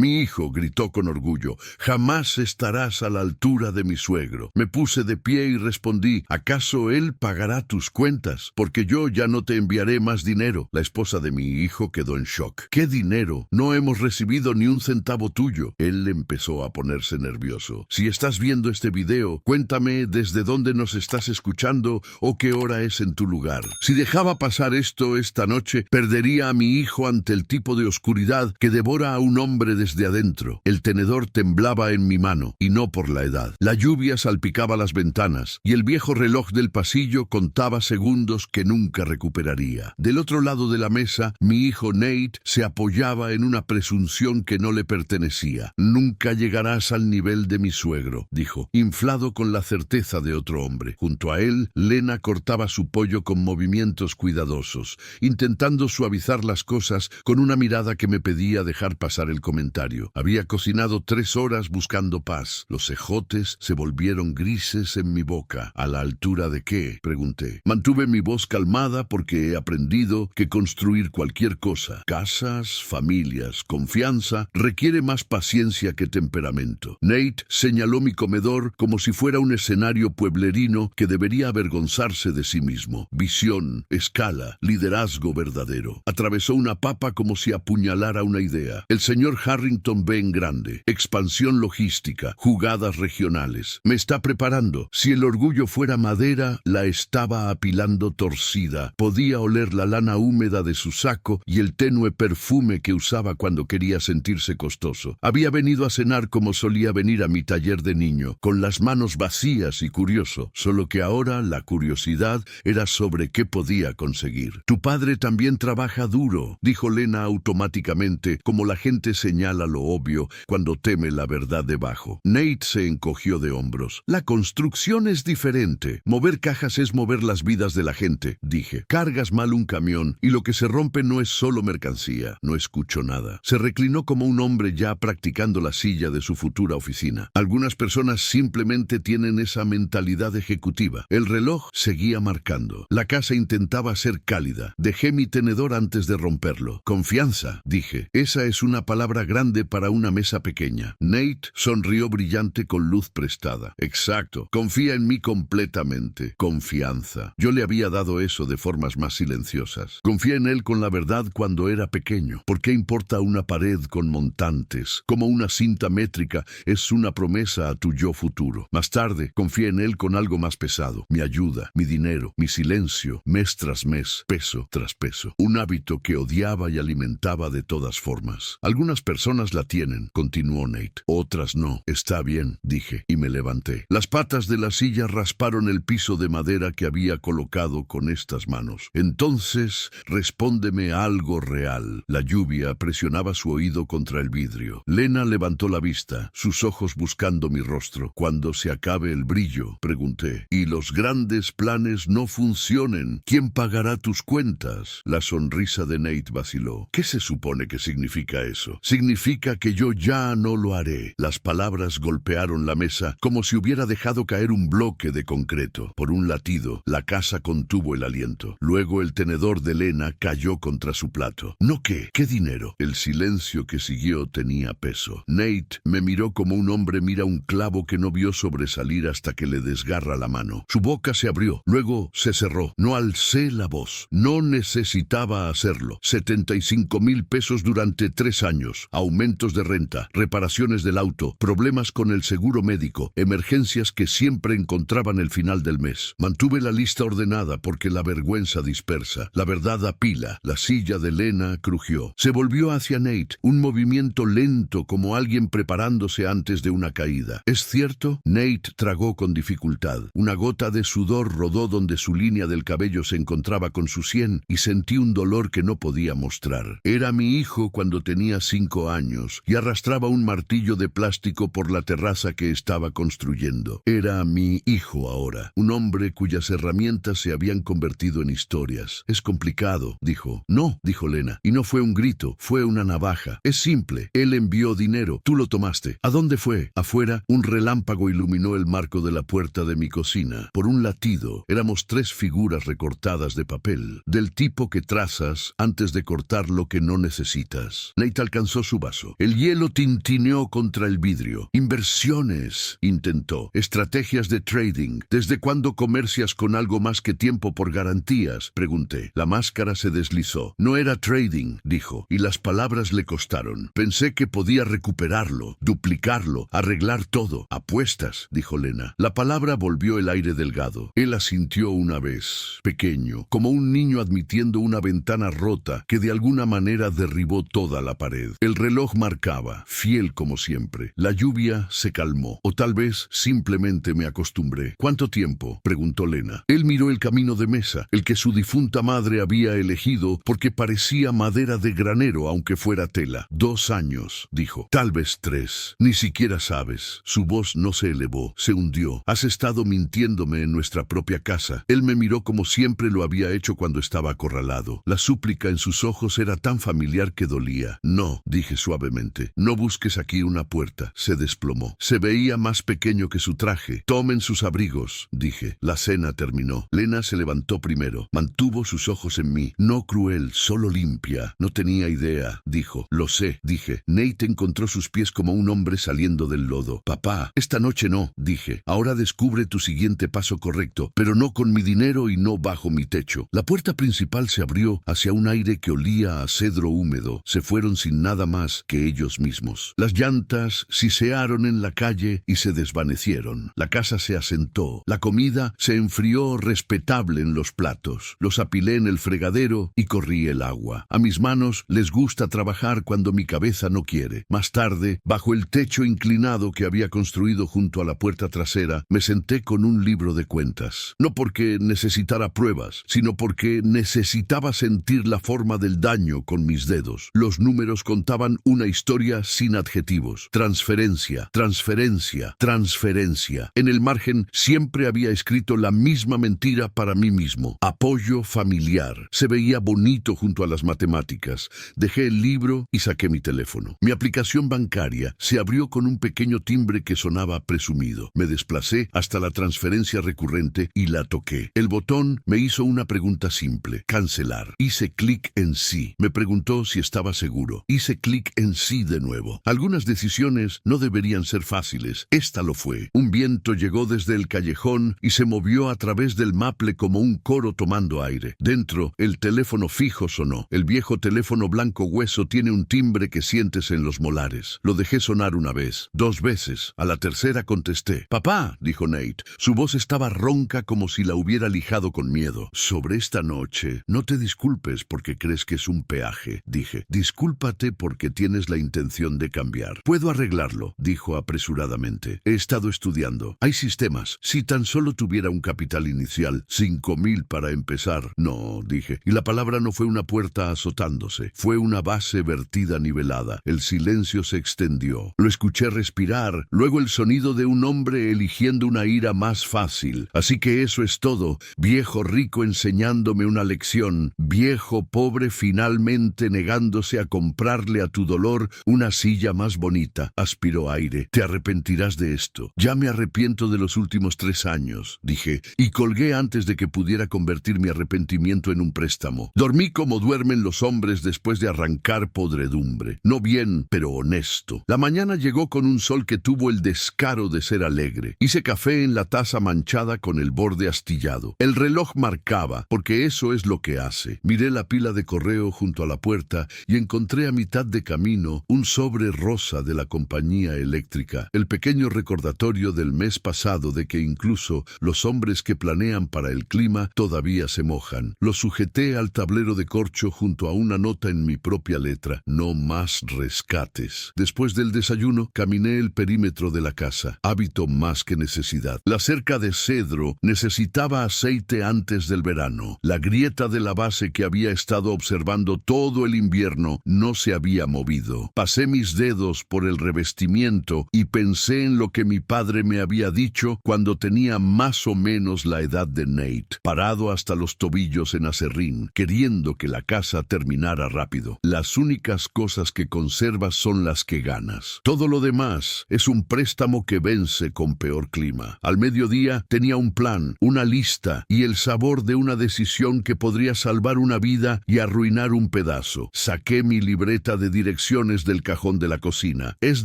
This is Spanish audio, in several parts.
Mi hijo, gritó con orgullo, jamás estarás a la altura de mi suegro. Me puse de pie y respondí, ¿acaso él pagará tus cuentas? Porque yo ya no te enviaré más dinero. La esposa de mi hijo quedó en shock. ¿Qué dinero? No hemos recibido ni un centavo tuyo. Él empezó a ponerse nervioso. Si estás viendo este video, cuéntame desde dónde nos estás escuchando o qué hora es en tu lugar. Si dejaba pasar esto esta noche, perdería a mi hijo ante el tipo de oscuridad que devora a un hombre desde adentro. El tenedor temblaba en mi mano, y no por la edad. La lluvia salpicaba las ventanas, y el viejo reloj del pasillo contaba segundos que nunca recuperaría. Del otro lado de la mesa, mi hijo Nate se apoyaba en una presunción que no le pertenecía. Nunca llegarás al nivel de mi suegro, dijo, inflado con la certeza de otro hombre. Junto a él, Lena cortaba su pollo con movimientos cuidadosos, intentando suavizar las cosas con una mirada que me pedía dejar pasar el comentario. Había cocinado 3 horas buscando paz. Los ejotes se volvieron grises en mi boca. ¿A la altura de qué?, pregunté. Mantuve mi voz calmada porque he aprendido que construir cualquier cosa, casas, familias, confianza, requiere más paciencia que temperamento. Nate señaló mi comedor como si fuera un escenario pueblerino que debería avergonzarse de sí mismo. Visión, escala, liderazgo verdadero. Atravesó una papa como si apuñalara una idea. El señor Harrington ve en grande. Expansión logística, jugadas regionales. Me está preparando. Si el orgullo fuera madera, la estaba apilando torcida. Podía oler la lana húmeda de su saco y el tenue perfume que usaba cuando quería sentirse costoso. Había venido a cenar como solía venir a mi taller de niño, con las manos vacías y curioso, solo que ahora la curiosidad era sobre qué podía conseguir. Tu padre también trabaja duro, dijo Lena automáticamente, como la gente señala lo obvio cuando teme la verdad debajo. Nate se encogió de hombros. La construcción es diferente. Mover cajas es mover las vidas de la gente, dije. Cargas mal un camión y lo que se rompe no es solo mercancía. No escuchó nada. Se reclinó como un hombre ya practicando la silla de su futura oficina. Algunas personas simplemente tienen esa mentalidad ejecutiva. El reloj seguía marcando. La casa intentaba ser cálida. Dejé mi tenedor antes de romperlo. Confianza, dije. Esa es una palabra grande para una mesa pequeña. Nate sonrió brillante con luz prestada. Exacto. Confía en mí completamente. Confianza. Yo le había dado eso de formas más silenciosas. Confié en él con la verdad cuando era pequeño. ¿Por qué importa una pared con montantes? Como una cinta métrica es una promesa a tu yo futuro. Más tarde, confié en él con algo más pesado. Mi ayuda, mi dinero, mi silencio, mes tras mes, peso tras peso. Un hábito que odiaba y alimentaba de todas formas. Algunas personas la tienen, continuó Nate. Otras no. Está bien, dije, y me levanté. Las patas de la silla rasparon el piso de madera que había colocado con estas manos. Entonces, respóndeme algo real. La lluvia presionaba su oído contra el vidrio. Lena levantó la vista, sus ojos buscando mi rostro. Cuando se acabe el brillo, pregunté, y los grandes planes no funcionen, ¿quién pagará tus cuentas? La sonrisa de Nate vaciló. ¿Qué se supone que significa eso? Significa que yo ya no lo haré. Las palabras golpearon la mesa como si hubiera dejado caer un bloque de concreto. Por un latido, la casa contuvo el aliento. Luego el tenedor de Lena cayó contra su plato. ¿No qué? ¿Qué dinero? El silencio que siguió tenía peso. Nate me miró como un hombre mira un clavo que no vio sobresalir hasta que le desgarra la mano. Su boca se abrió, luego se cerró. No alcé la voz. No necesitaba hacerlo. 75,000 pesos durante 3 años. Aumentos de renta, reparaciones del auto, problemas con el seguro médico, emergencias que siempre encontraban el final del mes. Mantuve la lista ordenada porque la vergüenza dispersa. La verdad apila. La silla de Lena crujió. Se volvió hacia Nate, un movimiento lento como alguien preparándose antes de una caída. ¿Es cierto? Nate tragó con dificultad. Una gota de sudor rodó donde su línea del cabello se encontraba con su sien y sentí un dolor que no podía mostrar. Era mi hijo cuando tenía 5 años y arrastraba un martillo de plástico por la terraza que estaba construyendo. Era mi hijo ahora, un hombre cuyas herramientas se habían convertido en historias. Es complicado, dijo. No, dijo Lena, y no fue un grito, fue una navaja. Es simple. Él envió dinero, tú lo tomaste. ¿A dónde fue? Afuera, un relámpago iluminó el marco de la puerta de mi cocina. Por un latido, éramos 3 figuras recortadas de papel, del tipo que trazas antes de cortar lo que no necesitas. Nate alcanzó su bate. vaso. El hielo tintineó contra el vidrio. Inversiones, intentó. Estrategias de trading. ¿Desde cuándo comercias con algo más que tiempo por garantías?, pregunté. La máscara se deslizó. No era trading, dijo, y las palabras le costaron. Pensé que podía recuperarlo, duplicarlo, arreglar todo. Apuestas, dijo Lena. La palabra volvió el aire delgado. Él asintió una vez, pequeño, como un niño admitiendo una ventana rota que de alguna manera derribó toda la pared. El reloj marcaba, fiel como siempre. La lluvia se calmó, o tal vez simplemente me acostumbré. ¿Cuánto tiempo?, preguntó Lena. Él miró el camino de mesa, el que su difunta madre había elegido porque parecía madera de granero aunque fuera tela. 2 años, dijo. Tal vez 3. Ni siquiera sabes. Su voz no se elevó, se hundió. Has estado mintiéndome en nuestra propia casa. Él me miró como siempre lo había hecho cuando estaba acorralado. La súplica en sus ojos era tan familiar que dolía. No, dije suavemente. No busques aquí una puerta. Se desplomó. Se veía más pequeño que su traje. Tomen sus abrigos, dije. La cena terminó. Lena se levantó primero. Mantuvo sus ojos en mí. No cruel, solo limpia. No tenía idea, dijo. Lo sé, dije. Nate encontró sus pies como un hombre saliendo del lodo. Papá, esta noche no, dije. Ahora descubre tu siguiente paso correcto, pero no con mi dinero y no bajo mi techo. La puerta principal se abrió hacia un aire que olía a cedro húmedo. Se fueron sin nada más que ellos mismos. Las llantas sisearon en la calle y se desvanecieron. La casa se asentó. La comida se enfrió respetable en los platos. Los apilé en el fregadero y corrí el agua. A mis manos les gusta trabajar cuando mi cabeza no quiere. Más tarde, bajo el techo inclinado que había construido junto a la puerta trasera, me senté con un libro de cuentas. No porque necesitara pruebas, sino porque necesitaba sentir la forma del daño con mis dedos. Los números contaban una historia sin adjetivos. Transferencia, transferencia, transferencia. En el margen siempre había escrito la misma mentira para mí mismo. Apoyo familiar. Se veía bonito junto a las matemáticas. Dejé el libro y saqué mi teléfono. Mi aplicación bancaria se abrió con un pequeño timbre que sonaba presumido. Me desplacé hasta la transferencia recurrente y la toqué. El botón me hizo una pregunta simple. Cancelar. Hice clic en sí. Me preguntó si estaba seguro. Hice clic en sí de nuevo. Algunas decisiones no deberían ser fáciles. Esta lo fue. Un viento llegó desde el callejón y se movió a través del maple como un coro tomando aire. Dentro, el teléfono fijo sonó. El viejo teléfono blanco hueso tiene un timbre que sientes en los molares. Lo dejé sonar una vez, 2 veces. A la tercera contesté. «Papá», dijo Nate. Su voz estaba ronca como si la hubiera lijado con miedo. «Sobre esta noche, no te disculpes porque crees que es un peaje», dije. «Discúlpate porque tienes la intención de cambiar». «Puedo arreglarlo», dijo apresuradamente. «He estado estudiando. Hay sistemas. Si tan solo tuviera un capital inicial, 5,000 para empezar». «No», dije. Y la palabra no fue una puerta azotándose. Fue una base vertida nivelada. El silencio se extendió. Lo escuché respirar, luego el sonido de un hombre eligiendo una ira más fácil. Así que eso es todo. Viejo rico enseñándome una lección. Viejo pobre finalmente negándose a comprarle a tu dolor una silla más bonita. Aspiró aire. «Te arrepentirás de esto». «Ya me arrepiento de los últimos 3 años», dije, y colgué antes de que pudiera convertir mi arrepentimiento en un préstamo. Dormí como duermen los hombres después de arrancar podredumbre. No bien, pero honesto. La mañana llegó con un sol que tuvo el descaro de ser alegre. Hice café en la taza manchada con el borde astillado. El reloj marcaba, porque eso es lo que hace. Miré la pila de correo junto a la puerta y encontré a mitad de camino un sobre rosa de la compañía eléctrica, el pequeño recordatorio del mes pasado de que incluso los hombres que planean para el clima todavía se mojan. Lo sujeté al tablero de corcho junto a una nota en mi propia letra. No más rescates. Después del desayuno, caminé el perímetro de la casa. Hábito más que necesidad. La cerca de cedro necesitaba aceite antes del verano. La grieta de la base que había estado observando todo el invierno no se había movido. Pasé mis dedos por el revestimiento y pensé en lo que mi padre me había dicho cuando tenía más o menos la edad de Nate, parado hasta los tobillos en aserrín, queriendo que la casa terminara rápido. Las únicas cosas que conservas son las que ganas. Todo lo demás es un préstamo que vence con peor clima. Al mediodía tenía un plan, una lista y el sabor de una decisión que podría salvar una vida y arruinar un pedazo. Saqué mi libreta de dirección direcciones del cajón de la cocina. Es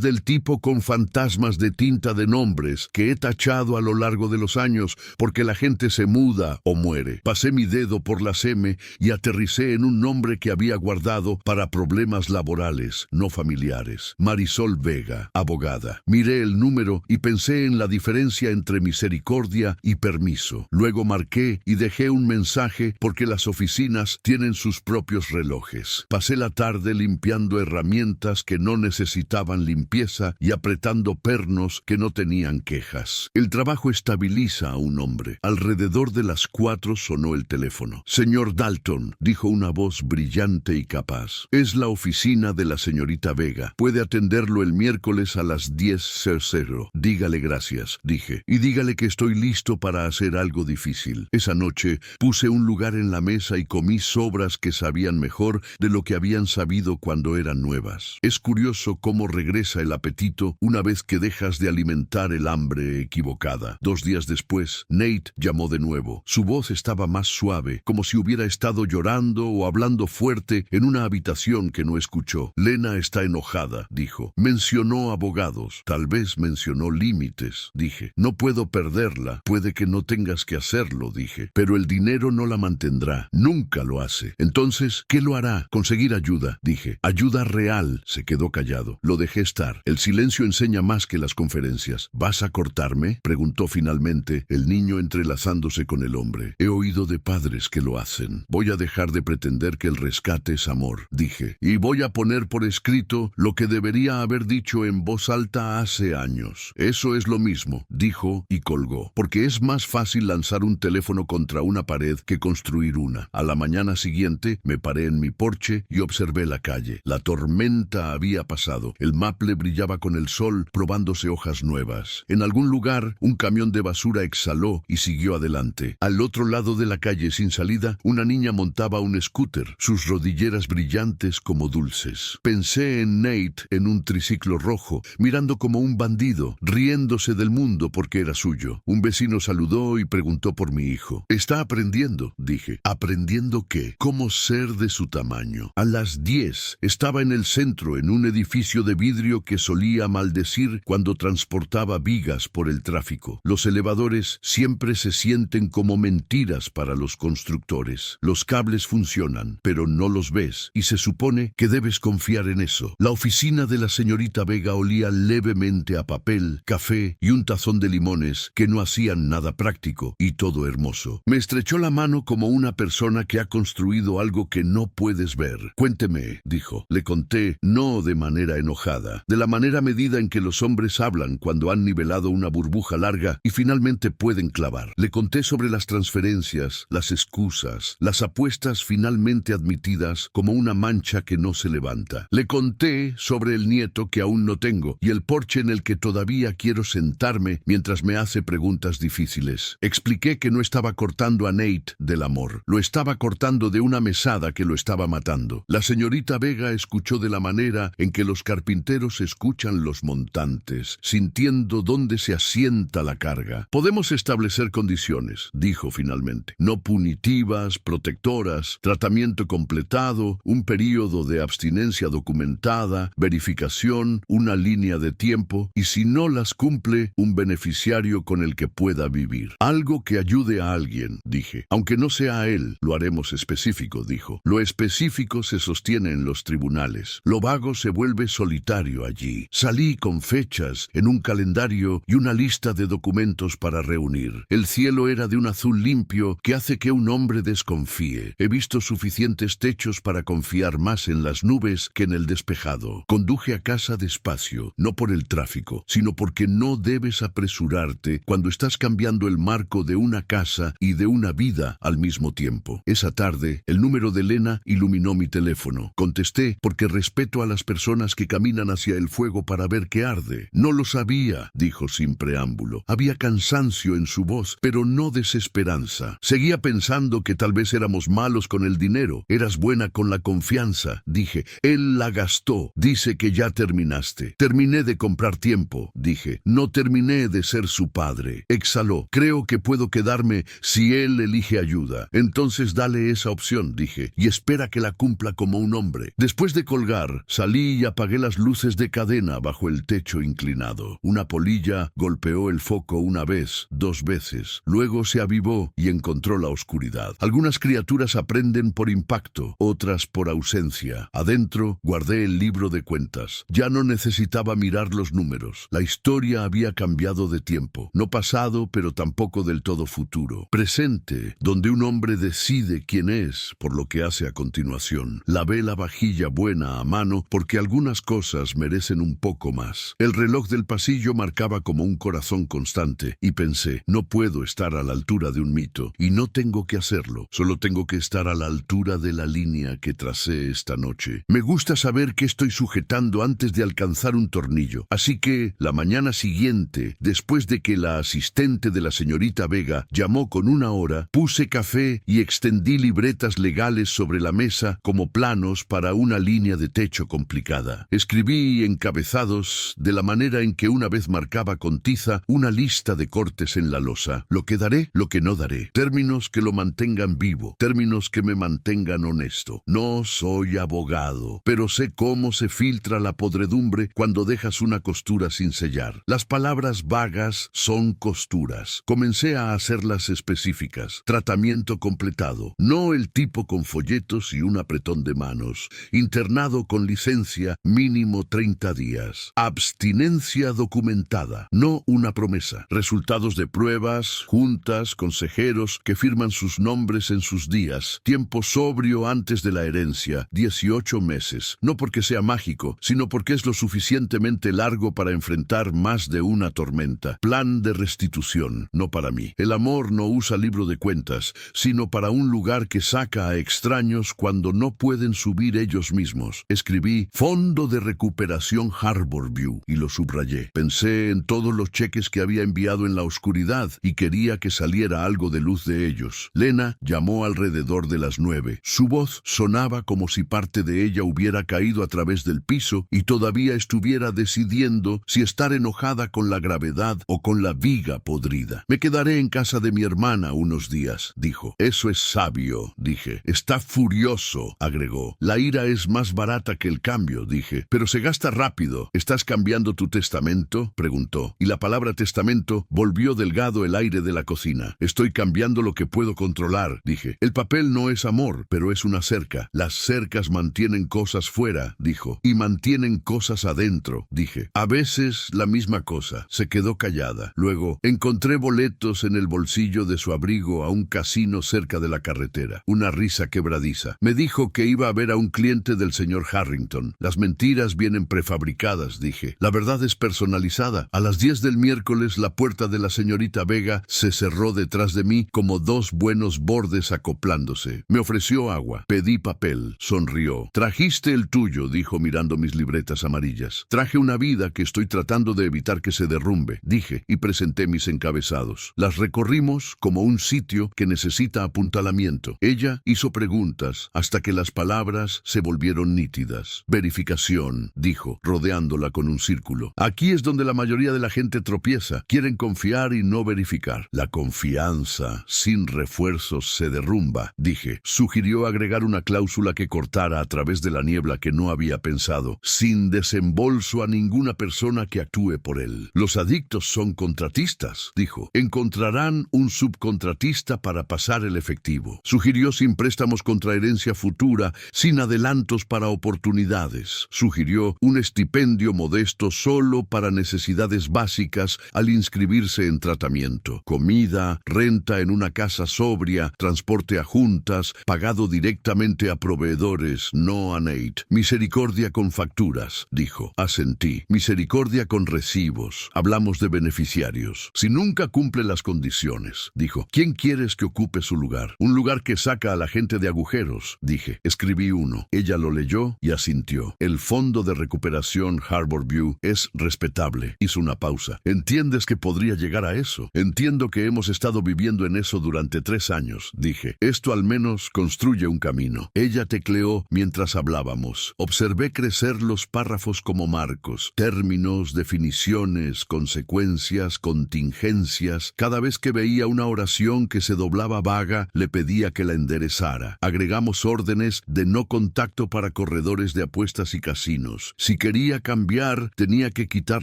del tipo con fantasmas de tinta de nombres que he tachado a lo largo de los años porque la gente se muda o muere. Pasé mi dedo por las M y aterricé en un nombre que había guardado para problemas laborales, no familiares. Marisol Vega, abogada. Miré el número y pensé en la diferencia entre misericordia y permiso. Luego marqué y dejé un mensaje porque las oficinas tienen sus propios relojes. Pasé la tarde limpiando herramientas que no necesitaban limpieza y apretando pernos que no tenían quejas. El trabajo estabiliza a un hombre. Alrededor de las 4 sonó el teléfono. Señor Dalton, dijo una voz brillante y capaz. Es la oficina de la señorita Vega. Puede atenderlo el miércoles a las 10:00. Dígale gracias, dije, y dígale que estoy listo para hacer algo difícil. Esa noche puse un lugar en la mesa y comí sobras que sabían mejor de lo que habían sabido cuando eran nuevas. Es curioso cómo regresa el apetito una vez que dejas de alimentar el hambre equivocada. 2 días después, Nate llamó de nuevo. Su voz estaba más suave, como si hubiera estado llorando o hablando fuerte en una habitación que no escuchó. Lena está enojada, dijo. Mencionó abogados. Tal vez mencionó límites, dije. No puedo perderla. Puede que no tengas que hacerlo, dije. Pero el dinero no la mantendrá. Nunca lo hace. Entonces, ¿qué lo hará? Conseguir ayuda, dije. Ayuda real. Se quedó callado. Lo dejé estar. El silencio enseña más que las conferencias. ¿Vas a cortarme?, preguntó finalmente el niño entrelazándose con el hombre. He oído de padres que lo hacen. Voy a dejar de pretender que el rescate es amor, dije. Y voy a poner por escrito lo que debería haber dicho en voz alta hace años. Eso es lo mismo, dijo y colgó. Porque es más fácil lanzar un teléfono contra una pared que construir una. A la mañana siguiente me paré en mi porche y observé la calle. La tormenta había pasado. El maple brillaba con el sol, probándose hojas nuevas. En algún lugar, un camión de basura exhaló y siguió adelante. Al otro lado de la calle, sin salida, una niña montaba un scooter, sus rodilleras brillantes como dulces. Pensé en Nate en un triciclo rojo, mirando como un bandido, riéndose del mundo porque era suyo. Un vecino saludó y preguntó por mi hijo. Está aprendiendo, dije. ¿Aprendiendo qué? ¿Cómo ser de su tamaño? A las 10 estaba en el centro, en un edificio de vidrio que solía maldecir cuando transportaba vigas por el tráfico. Los elevadores siempre se sienten como mentiras para los constructores. Los cables funcionan, pero no los ves, y se supone que debes confiar en eso. La oficina de la señorita Vega olía levemente a papel, café y un tazón de limones que no hacían nada práctico, y todo hermoso. Me estrechó la mano como una persona que ha construido algo que no puedes ver. Cuénteme, dijo. Le conté, no de manera enojada, de la manera medida en que los hombres hablan cuando han nivelado una burbuja larga y finalmente pueden clavar. Le conté sobre las transferencias, las excusas, las apuestas finalmente admitidas como una mancha que no se levanta. Le conté sobre el nieto que aún no tengo y el porche en el que todavía quiero sentarme mientras me hace preguntas difíciles. Expliqué que no estaba cortando a Nate del amor, lo estaba cortando de una mesada que lo estaba matando. La señorita Vega escuchó de la manera en que los carpinteros escuchan los montantes, sintiendo dónde se asienta la carga. Podemos establecer condiciones, dijo finalmente, no punitivas, protectoras, tratamiento completado, un período de abstinencia documentada, verificación, una línea de tiempo, y si no las cumple, un beneficiario con el que pueda vivir. Algo que ayude a alguien, dije. Aunque no sea a él, lo haremos específico, dijo. Lo específico se sostiene en los tribunales. Lo vago se vuelve solitario allí. Salí con fechas, en un calendario y una lista de documentos para reunir. El cielo era de un azul limpio que hace que un hombre desconfíe. He visto suficientes techos para confiar más en las nubes que en el despejado. Conduje a casa despacio, no por el tráfico, sino porque no debes apresurarte cuando estás cambiando el marco de una casa y de una vida al mismo tiempo. Esa tarde, el número de Lena iluminó mi teléfono. Contesté porque respeto a las personas que caminan hacia el fuego para ver qué arde. No lo sabía, dijo sin preámbulo. Había cansancio en su voz, pero no desesperanza. Seguía pensando que tal vez éramos malos con el dinero. Eras buena con la confianza, dije. Él la gastó. Dice que ya terminaste. Terminé de comprar tiempo, dije. No terminé de ser su padre. Exhaló. Creo que puedo quedarme si él elige ayuda. Entonces dale esa opción, dije, y espera que la cumpla como un hombre. Después de colgar, salí y apagué las luces de cadena bajo el techo inclinado. Una polilla golpeó el foco una vez, 2 veces. Luego se avivó y encontró la oscuridad. Algunas criaturas aprenden por impacto, otras por ausencia. Adentro guardé el libro de cuentas. Ya no necesitaba mirar los números. La historia había cambiado de tiempo. No pasado, pero tampoco del todo futuro. Presente, donde un hombre decide quién es por lo que hace a continuación. Lavé la vajilla buena a mano porque algunas cosas merecen un poco más. El reloj del pasillo marcaba como un corazón constante y pensé, no puedo estar a la altura de un mito y no tengo que hacerlo. Solo tengo que estar a la altura de la línea que tracé esta noche. Me gusta saber qué estoy sujetando antes de alcanzar un tornillo. Así que, la mañana siguiente, después de que la asistente de la señorita Vega llamó con 1 hora, puse café y extendí libretas legales sobre la mesa como planos para una línea de techo complicada. Escribí encabezados de la manera en que una vez marcaba con tiza una lista de cortes en la losa. Lo que daré, lo que no daré. Términos que lo mantengan vivo. Términos que me mantengan honesto. No soy abogado, pero sé cómo se filtra la podredumbre cuando dejas una costura sin sellar. Las palabras vagas son costuras. Comencé a hacerlas específicas. Tratamiento completado. No el tipo con folletos y un apretón de manos. Internado con licencia, mínimo 30 días. Abstinencia documentada. No una promesa. Resultados de pruebas, juntas, consejeros que firman sus nombres en sus días. Tiempo sobrio antes de la herencia. 18 meses. No porque sea mágico, sino porque es lo suficientemente largo para enfrentar más de una tormenta. Plan de restitución. No para mí. El amor no usa libro de cuentas, sino para un lugar que saca a extraños cuando no pueden subir ellos mismos. Escribí Fondo de Recuperación Harborview y lo subrayé. Pensé en todos los cheques que había enviado en la oscuridad y quería que saliera algo de luz de ellos. Lena llamó alrededor de las 9. Su voz sonaba como si parte de ella hubiera caído a través del piso y todavía estuviera decidiendo si estar enojada con la gravedad o con la viga podrida. Me quedaré en casa de mi hermana unos días, dijo. Eso es sabio, dije. Está furioso, agregó. La ira es más barata que el cambio, dije. Pero se gasta rápido. ¿Estás cambiando tu testamento?, preguntó. Y la palabra testamento volvió delgado el aire de la cocina. Estoy cambiando lo que puedo controlar, dije. El papel no es amor, pero es una cerca. Las cercas mantienen cosas fuera, dijo. Y mantienen cosas adentro, dije. A veces la misma cosa. Se quedó callada. Luego, encontré boletos en el bolsillo de su abrigo a un casino cerca de la carretera. Una risa quebradiza. Me dijo que iba a ver a un cliente del señor Harrington. Las mentiras vienen prefabricadas, dije. La verdad es personalizada. A las 10 del miércoles la puerta de la señorita Vega se cerró detrás de mí como 2 buenos bordes acoplándose. Me ofreció agua. Pedí papel. Sonrió. Trajiste el tuyo, dijo mirando mis libretas amarillas. Traje una vida que estoy tratando de evitar que se derrumbe, dije, y presenté mis encabezados. Las recorrimos como un sitio que necesita apuntalamiento. Ella hizo preguntas hasta que las palabras se volvieron nítidas. Verificación, dijo, rodeándola con un círculo. Aquí es donde la mayoría de la gente tropieza. Quieren confiar y no verificar. La confianza sin refuerzos se derrumba, dije. Sugirió agregar una cláusula que cortara a través de la niebla que no había pensado, sin desembolso a ninguna persona que actúe por él. Los adictos son contratistas, dijo. Encontrarán un subcontratista para pasar el efectivo. Sugirió sin préstamos contra herencia futura, sin adelantos para oportunidades. Sugirió un estipendio modesto solo para necesidades básicas al inscribirse en tratamiento. Comida, renta en una casa sobria, transporte a juntas, pagado directamente a proveedores, no a Nate. Misericordia con facturas, dijo. Asentí. Misericordia con recibos. Hablamos de beneficiarios. Si nunca cumple las condiciones, dijo. ¿Quién quieres que ocupe su lugar? Un lugar que saca a la gente de agujeros, dije. Escribí uno. Ella lo leyó y asintió. El Fondo de Recuperación Harborview es respetable. Hizo una pausa. ¿Entiendes que podría llegar a eso? Entiendo que hemos estado viviendo en eso durante 3 años, dije. Esto al menos construye un camino. Ella tecleó mientras hablábamos. Observé crecer los párrafos como marcos, términos, definiciones, consecuencias, contingencias. Cada vez que veía una oración que se doblaba vaga, le pedía que la enderezara. Agregamos órdenes de no contacto para corregir corredores de apuestas y casinos. Si quería cambiar, tenía que quitar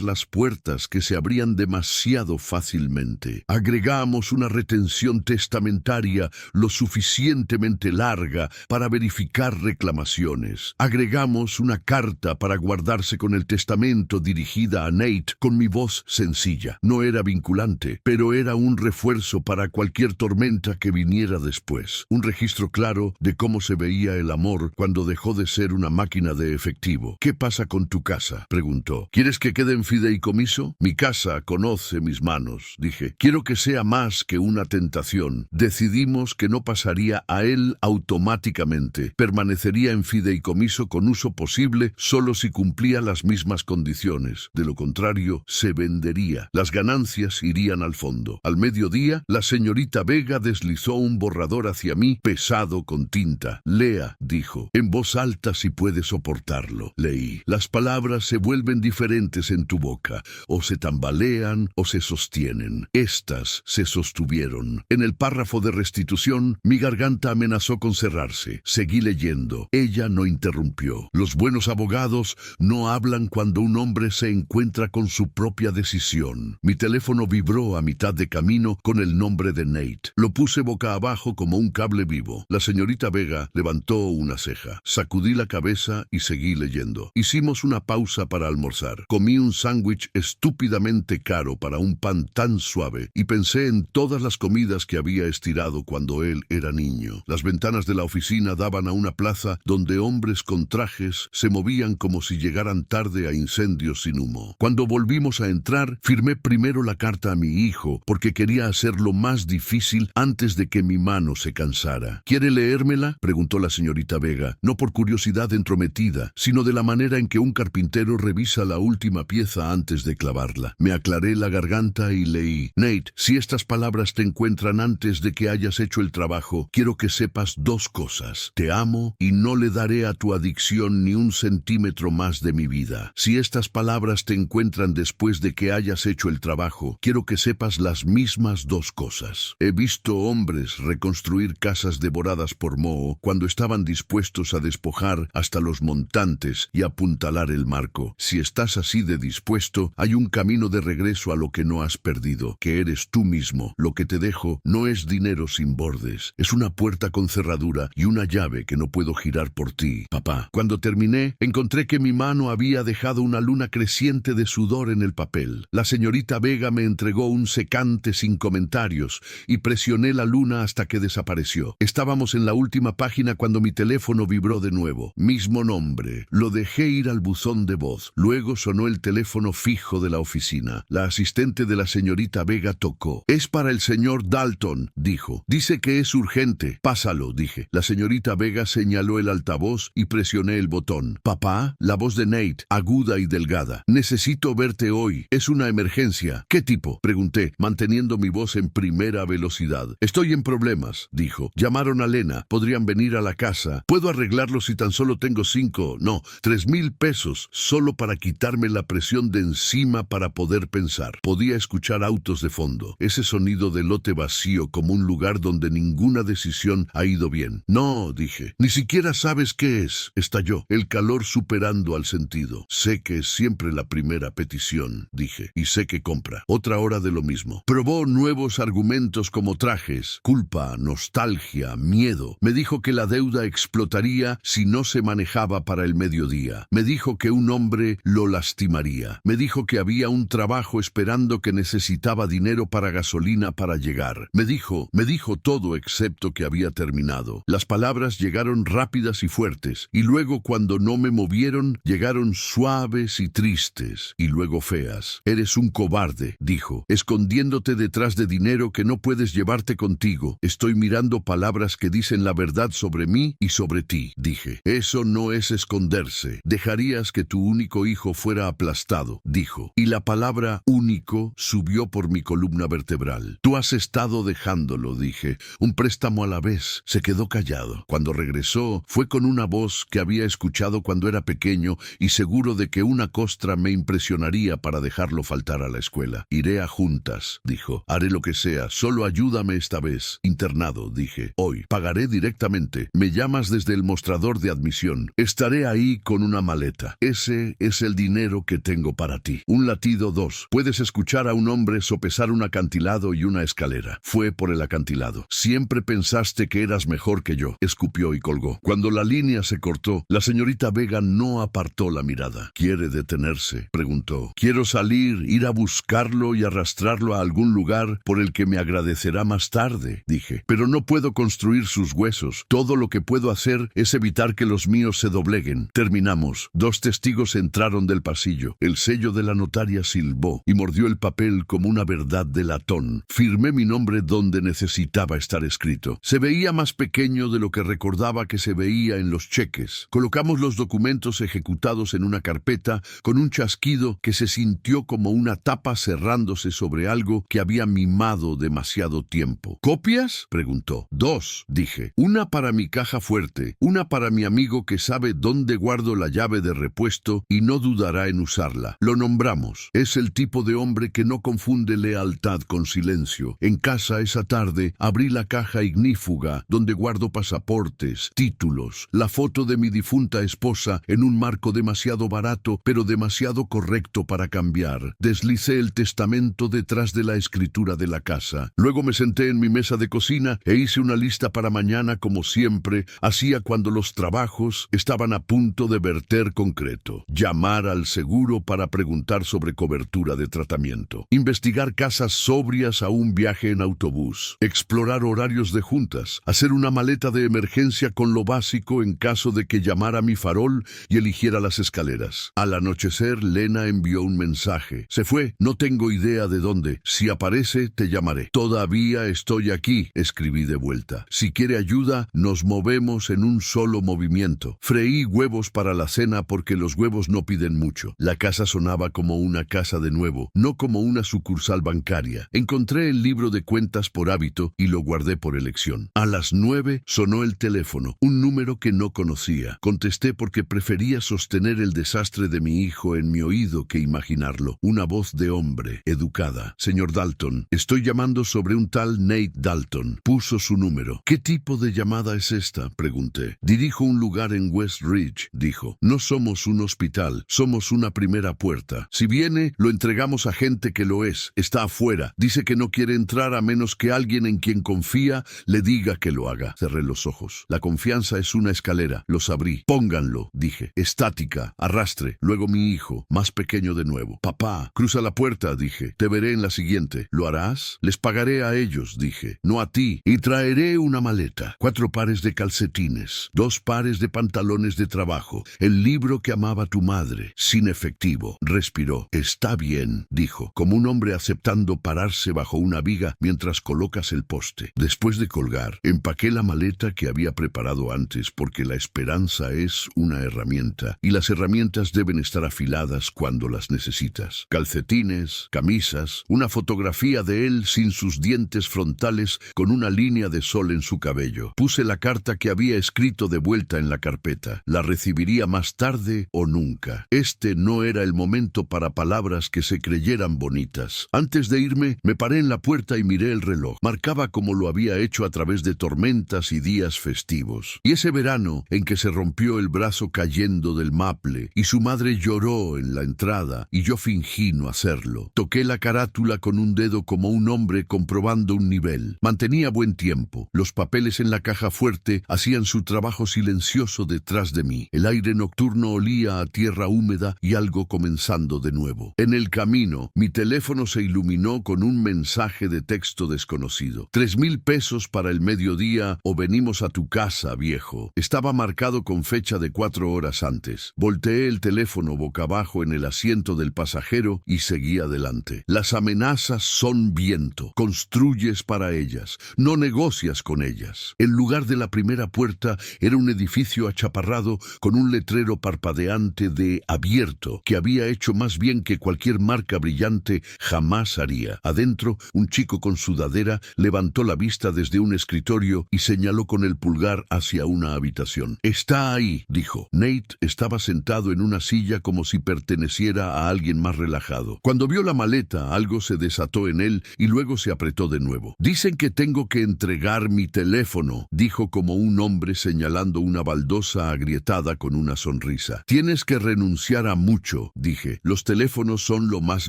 las puertas que se abrían demasiado fácilmente. Agregamos una retención testamentaria lo suficientemente larga para verificar reclamaciones. Agregamos una carta para guardarse con el testamento dirigida a Nate con mi voz sencilla. No era vinculante, pero era un refuerzo para cualquier tormenta que viniera después. Un registro claro de cómo se veía el amor cuando dejó de ser una máquina de efectivo. ¿Qué pasa con tu casa?, preguntó. ¿Quieres que quede en fideicomiso? Mi casa conoce mis manos, dije. Quiero que sea más que una tentación. Decidimos que no pasaría a él automáticamente. Permanecería en fideicomiso con uso posible solo si cumplía las mismas condiciones. De lo contrario, se vendería. Las ganancias irían al fondo. Al mediodía, la señorita Vega deslizó un borrador hacia mí, pesado con tinta. Lea, dijo, en voz alta si puede soportarlo. Leí. Las palabras se vuelven diferentes en tu boca, o se tambalean o se sostienen. Estas se sostuvieron. En el párrafo de restitución, mi garganta amenazó con cerrarse. Seguí leyendo. Ella no interrumpió. Los buenos abogados no hablan cuando un hombre se encuentra con su propia decisión. Mi teléfono vibró a mitad de camino con el nombre de Nate. Lo puse boca abajo como un cable vivo. La señorita Vega levantó una ceja. Sacudí la cabeza y seguí leyendo. Hicimos una pausa para almorzar. Comí un sándwich estúpidamente caro para un pan tan suave y pensé en todas las comidas que había estirado cuando él era niño. Las ventanas de la oficina daban a una plaza donde hombres con trajes se movían como si llegaran tarde a incendios sin humo. Cuando volvimos a entrar, firmé primero la carta a mi hijo porque quería hacerlo más difícil antes de que mi mano se cansara. ¿Quiere leérmela?, preguntó la señorita Vega, no por curiosidad entrometida, sino de la manera en que un carpintero revisa la última pieza antes de clavarla. Me aclaré la garganta y leí. Nate, si estas palabras te encuentran antes de que hayas hecho el trabajo, quiero que sepas dos cosas. Te amo y no le daré a tu adicción ni un centímetro más de mi vida. Si estas palabras te encuentran después de que hayas hecho el trabajo, quiero que sepas las mismas dos cosas. He visto hombres reconstruir casas devoradas por moho cuando estaban dispuestos a despojar hasta los montantes y apuntalar el marco. Si estás así de dispuesto, hay un camino de regreso a lo que no has perdido, que eres tú mismo. Lo que te dejo no es dinero sin bordes, es una puerta con cerradura y una llave que no puedo girar por ti, papá. Cuando terminé, encontré que mi mano había dejado una luna creciente de sudor en el papel. La señorita Vega me entregó un secante sin comentarios y presioné la luna hasta que desapareció. Estábamos en la última página cuando mi teléfono vibró de nuevo. Mismo nombre. Lo dejé ir al buzón de voz. Luego sonó el teléfono fijo de la oficina. La asistente de la señorita Vega tocó. Es para el señor Dalton, dijo. Dice que es urgente. Pásalo, dije. La señorita Vega señaló el altavoz y presioné el botón. Papá, la voz de Nate, aguda y delgada. Necesito verte hoy. Es una emergencia. ¿Qué tipo?, pregunté, manteniendo mi voz en primera velocidad. Estoy en problemas, dijo. Llamaron a Lena. Podrían venir a la casa. Puedo arreglarlo si tan solo tengo 3,000 pesos, solo para quitarme la presión de encima para poder pensar. Podía escuchar autos de fondo. Ese sonido de lote vacío como un lugar donde ninguna decisión ha ido bien. No, dije. Ni siquiera sabes qué es. Estalló. El calor superando al sentido. Sé que es siempre la primera petición, dije. Y sé que compra. Otra hora de lo mismo. Probó nuevos argumentos como trajes, culpa, nostalgia, miedo. Me dijo que la deuda explotaría si no se manejaba para el mediodía. Me dijo que un hombre lo lastimaría. Me dijo que había un trabajo esperando que necesitaba dinero para gasolina para llegar. Me dijo todo excepto que había terminado. Las palabras llegaron rápidas y fuertes, y luego cuando no me movieron, llegaron suaves y tristes, y luego feas. Eres un cobarde, dijo, escondiéndote detrás de dinero que no puedes llevarte contigo. Estoy mirando palabras que dicen la verdad sobre mí y sobre ti, dije. Eso no es esconderse. Dejarías que tu único hijo fuera aplastado, dijo. Y la palabra único subió por mi columna vertebral. Tú has estado dejándolo, dije. Un préstamo a la vez. Se quedó callado. Cuando regresó, fue con una voz que había escuchado cuando era pequeño y seguro de que una costra me impresionaría para dejarlo faltar a la escuela. Iré a juntas, dijo. Haré lo que sea. Solo ayúdame esta vez. Internado, dije. Hoy. Pagaré directamente. Me llamas desde el mostrador de admisión misión. Estaré ahí con una maleta. Ese es el dinero que tengo para ti. Un latido 2. Puedes escuchar a un hombre sopesar un acantilado y una escalera. Fue por el acantilado. Siempre pensaste que eras mejor que yo. Escupió y colgó. Cuando la línea se cortó, la señorita Vega no apartó la mirada. ¿Quiere detenerse?, preguntó. Quiero salir, ir a buscarlo y arrastrarlo a algún lugar por el que me agradecerá más tarde, dije. Pero no puedo construir sus huesos. Todo lo que puedo hacer es evitar que los míos se dobleguen. Terminamos. 2 testigos entraron del pasillo. El sello de la notaria silbó y mordió el papel como una verdad de latón. Firmé mi nombre donde necesitaba estar escrito. Se veía más pequeño de lo que recordaba que se veía en los cheques. Colocamos los documentos ejecutados en una carpeta con un chasquido que se sintió como una tapa cerrándose sobre algo que había mimado demasiado tiempo. ¿Copias?, preguntó. 2, dije. Una para mi caja fuerte, una para mi amigo que sabe dónde guardo la llave de repuesto y no dudará en usarla. Lo nombramos. Es el tipo de hombre que no confunde lealtad con silencio. En casa esa tarde abrí la caja ignífuga donde guardo pasaportes, títulos, la foto de mi difunta esposa en un marco demasiado barato pero demasiado correcto para cambiar. Deslicé el testamento detrás de la escritura de la casa. Luego me senté en mi mesa de cocina e hice una lista para mañana como siempre hacía cuando los trabajos estaban a punto de verter concreto. Llamar al seguro para preguntar sobre cobertura de tratamiento. Investigar casas sobrias a un viaje en autobús. Explorar horarios de juntas. Hacer una maleta de emergencia con lo básico en caso de que llamara mi farol y eligiera las escaleras. Al anochecer, Lena envió un mensaje. Se fue. No tengo idea de dónde. Si aparece, te llamaré. Todavía estoy aquí, escribí de vuelta. Si quiere ayuda, nos movemos en un solo movimiento. Freí huevos para la cena porque los huevos no piden mucho. La casa sonaba como una casa de nuevo, no como una sucursal bancaria. Encontré el libro de cuentas por hábito y lo guardé por elección. A las 9 sonó el teléfono, un número que no conocía. Contesté porque prefería sostener el desastre de mi hijo en mi oído que imaginarlo. Una voz de hombre, educada. Señor Dalton, estoy llamando sobre un tal Nate Dalton. Puso su número. ¿Qué tipo de llamada es esta?, pregunté. Dirijo un lugar en West Ridge, dijo. No somos un hospital, somos una primera puerta. Si viene, lo entregamos a gente que lo es. Está afuera. Dice que no quiere entrar a menos que alguien en quien confía le diga que lo haga. Cerré los ojos. La confianza es una escalera. Los abrí. Pónganlo, dije. Estática. Arrastre. Luego mi hijo, más pequeño de nuevo. Papá, cruza la puerta, dije. Te veré en la siguiente. ¿Lo harás? Les pagaré a ellos, dije. No a ti. Y traeré una maleta. 4 pares de calcetines. 2 pares de pantalones de trabajo. El libro que amaba tu madre. Sin efectivo. Respiró. Está bien, dijo, como un hombre aceptando pararse bajo una viga mientras colocas el poste. Después de colgar, empaqué la maleta que había preparado antes porque la esperanza es una herramienta y las herramientas deben estar afiladas cuando las necesitas. Calcetines, camisas, una fotografía de él sin sus dientes frontales con una línea de sol en su cabello. Puse la carta que había escrito de vuelta en la carpeta. La recibiría más tarde o nunca. Este no era el momento para palabras que se creyeran bonitas. Antes de irme, me paré en la puerta y miré el reloj. Marcaba como lo había hecho a través de tormentas y días festivos. Y ese verano en que se rompió el brazo cayendo del maple y su madre lloró en la entrada y yo fingí no hacerlo. Toqué la carátula con un dedo como un hombre comprobando un nivel. Mantenía buen tiempo. Los papeles en la caja fuerte hacían su trabajo silencioso detrás de mí. El aire nocturno olía a tierra húmeda y algo comenzando de nuevo. En el camino, mi teléfono se iluminó con un mensaje de texto desconocido. 3,000 pesos para el mediodía o venimos a tu casa, viejo. Estaba marcado con fecha de 4 horas antes. Volteé el teléfono boca abajo en el asiento del pasajero y seguí adelante. Las amenazas son viento. Construyes para ellas. No negocias con ellas. El lugar de la primera puerta era un edificio achaparrado con un letrero parpadeante de abierto que había hecho más bien que cualquier marca brillante jamás haría. Adentro, un chico con sudadera levantó la vista desde un escritorio y señaló con el pulgar hacia una habitación. Está ahí, dijo. Nate estaba sentado en una silla como si perteneciera a alguien más relajado. Cuando vio la maleta, algo se desató en él y luego se apretó de nuevo. Dicen que tengo que entregar mi teléfono, dijo como un hombre señalando una baldosita baldosa agrietada con una sonrisa. Tienes que renunciar a mucho, dije. Los teléfonos son lo más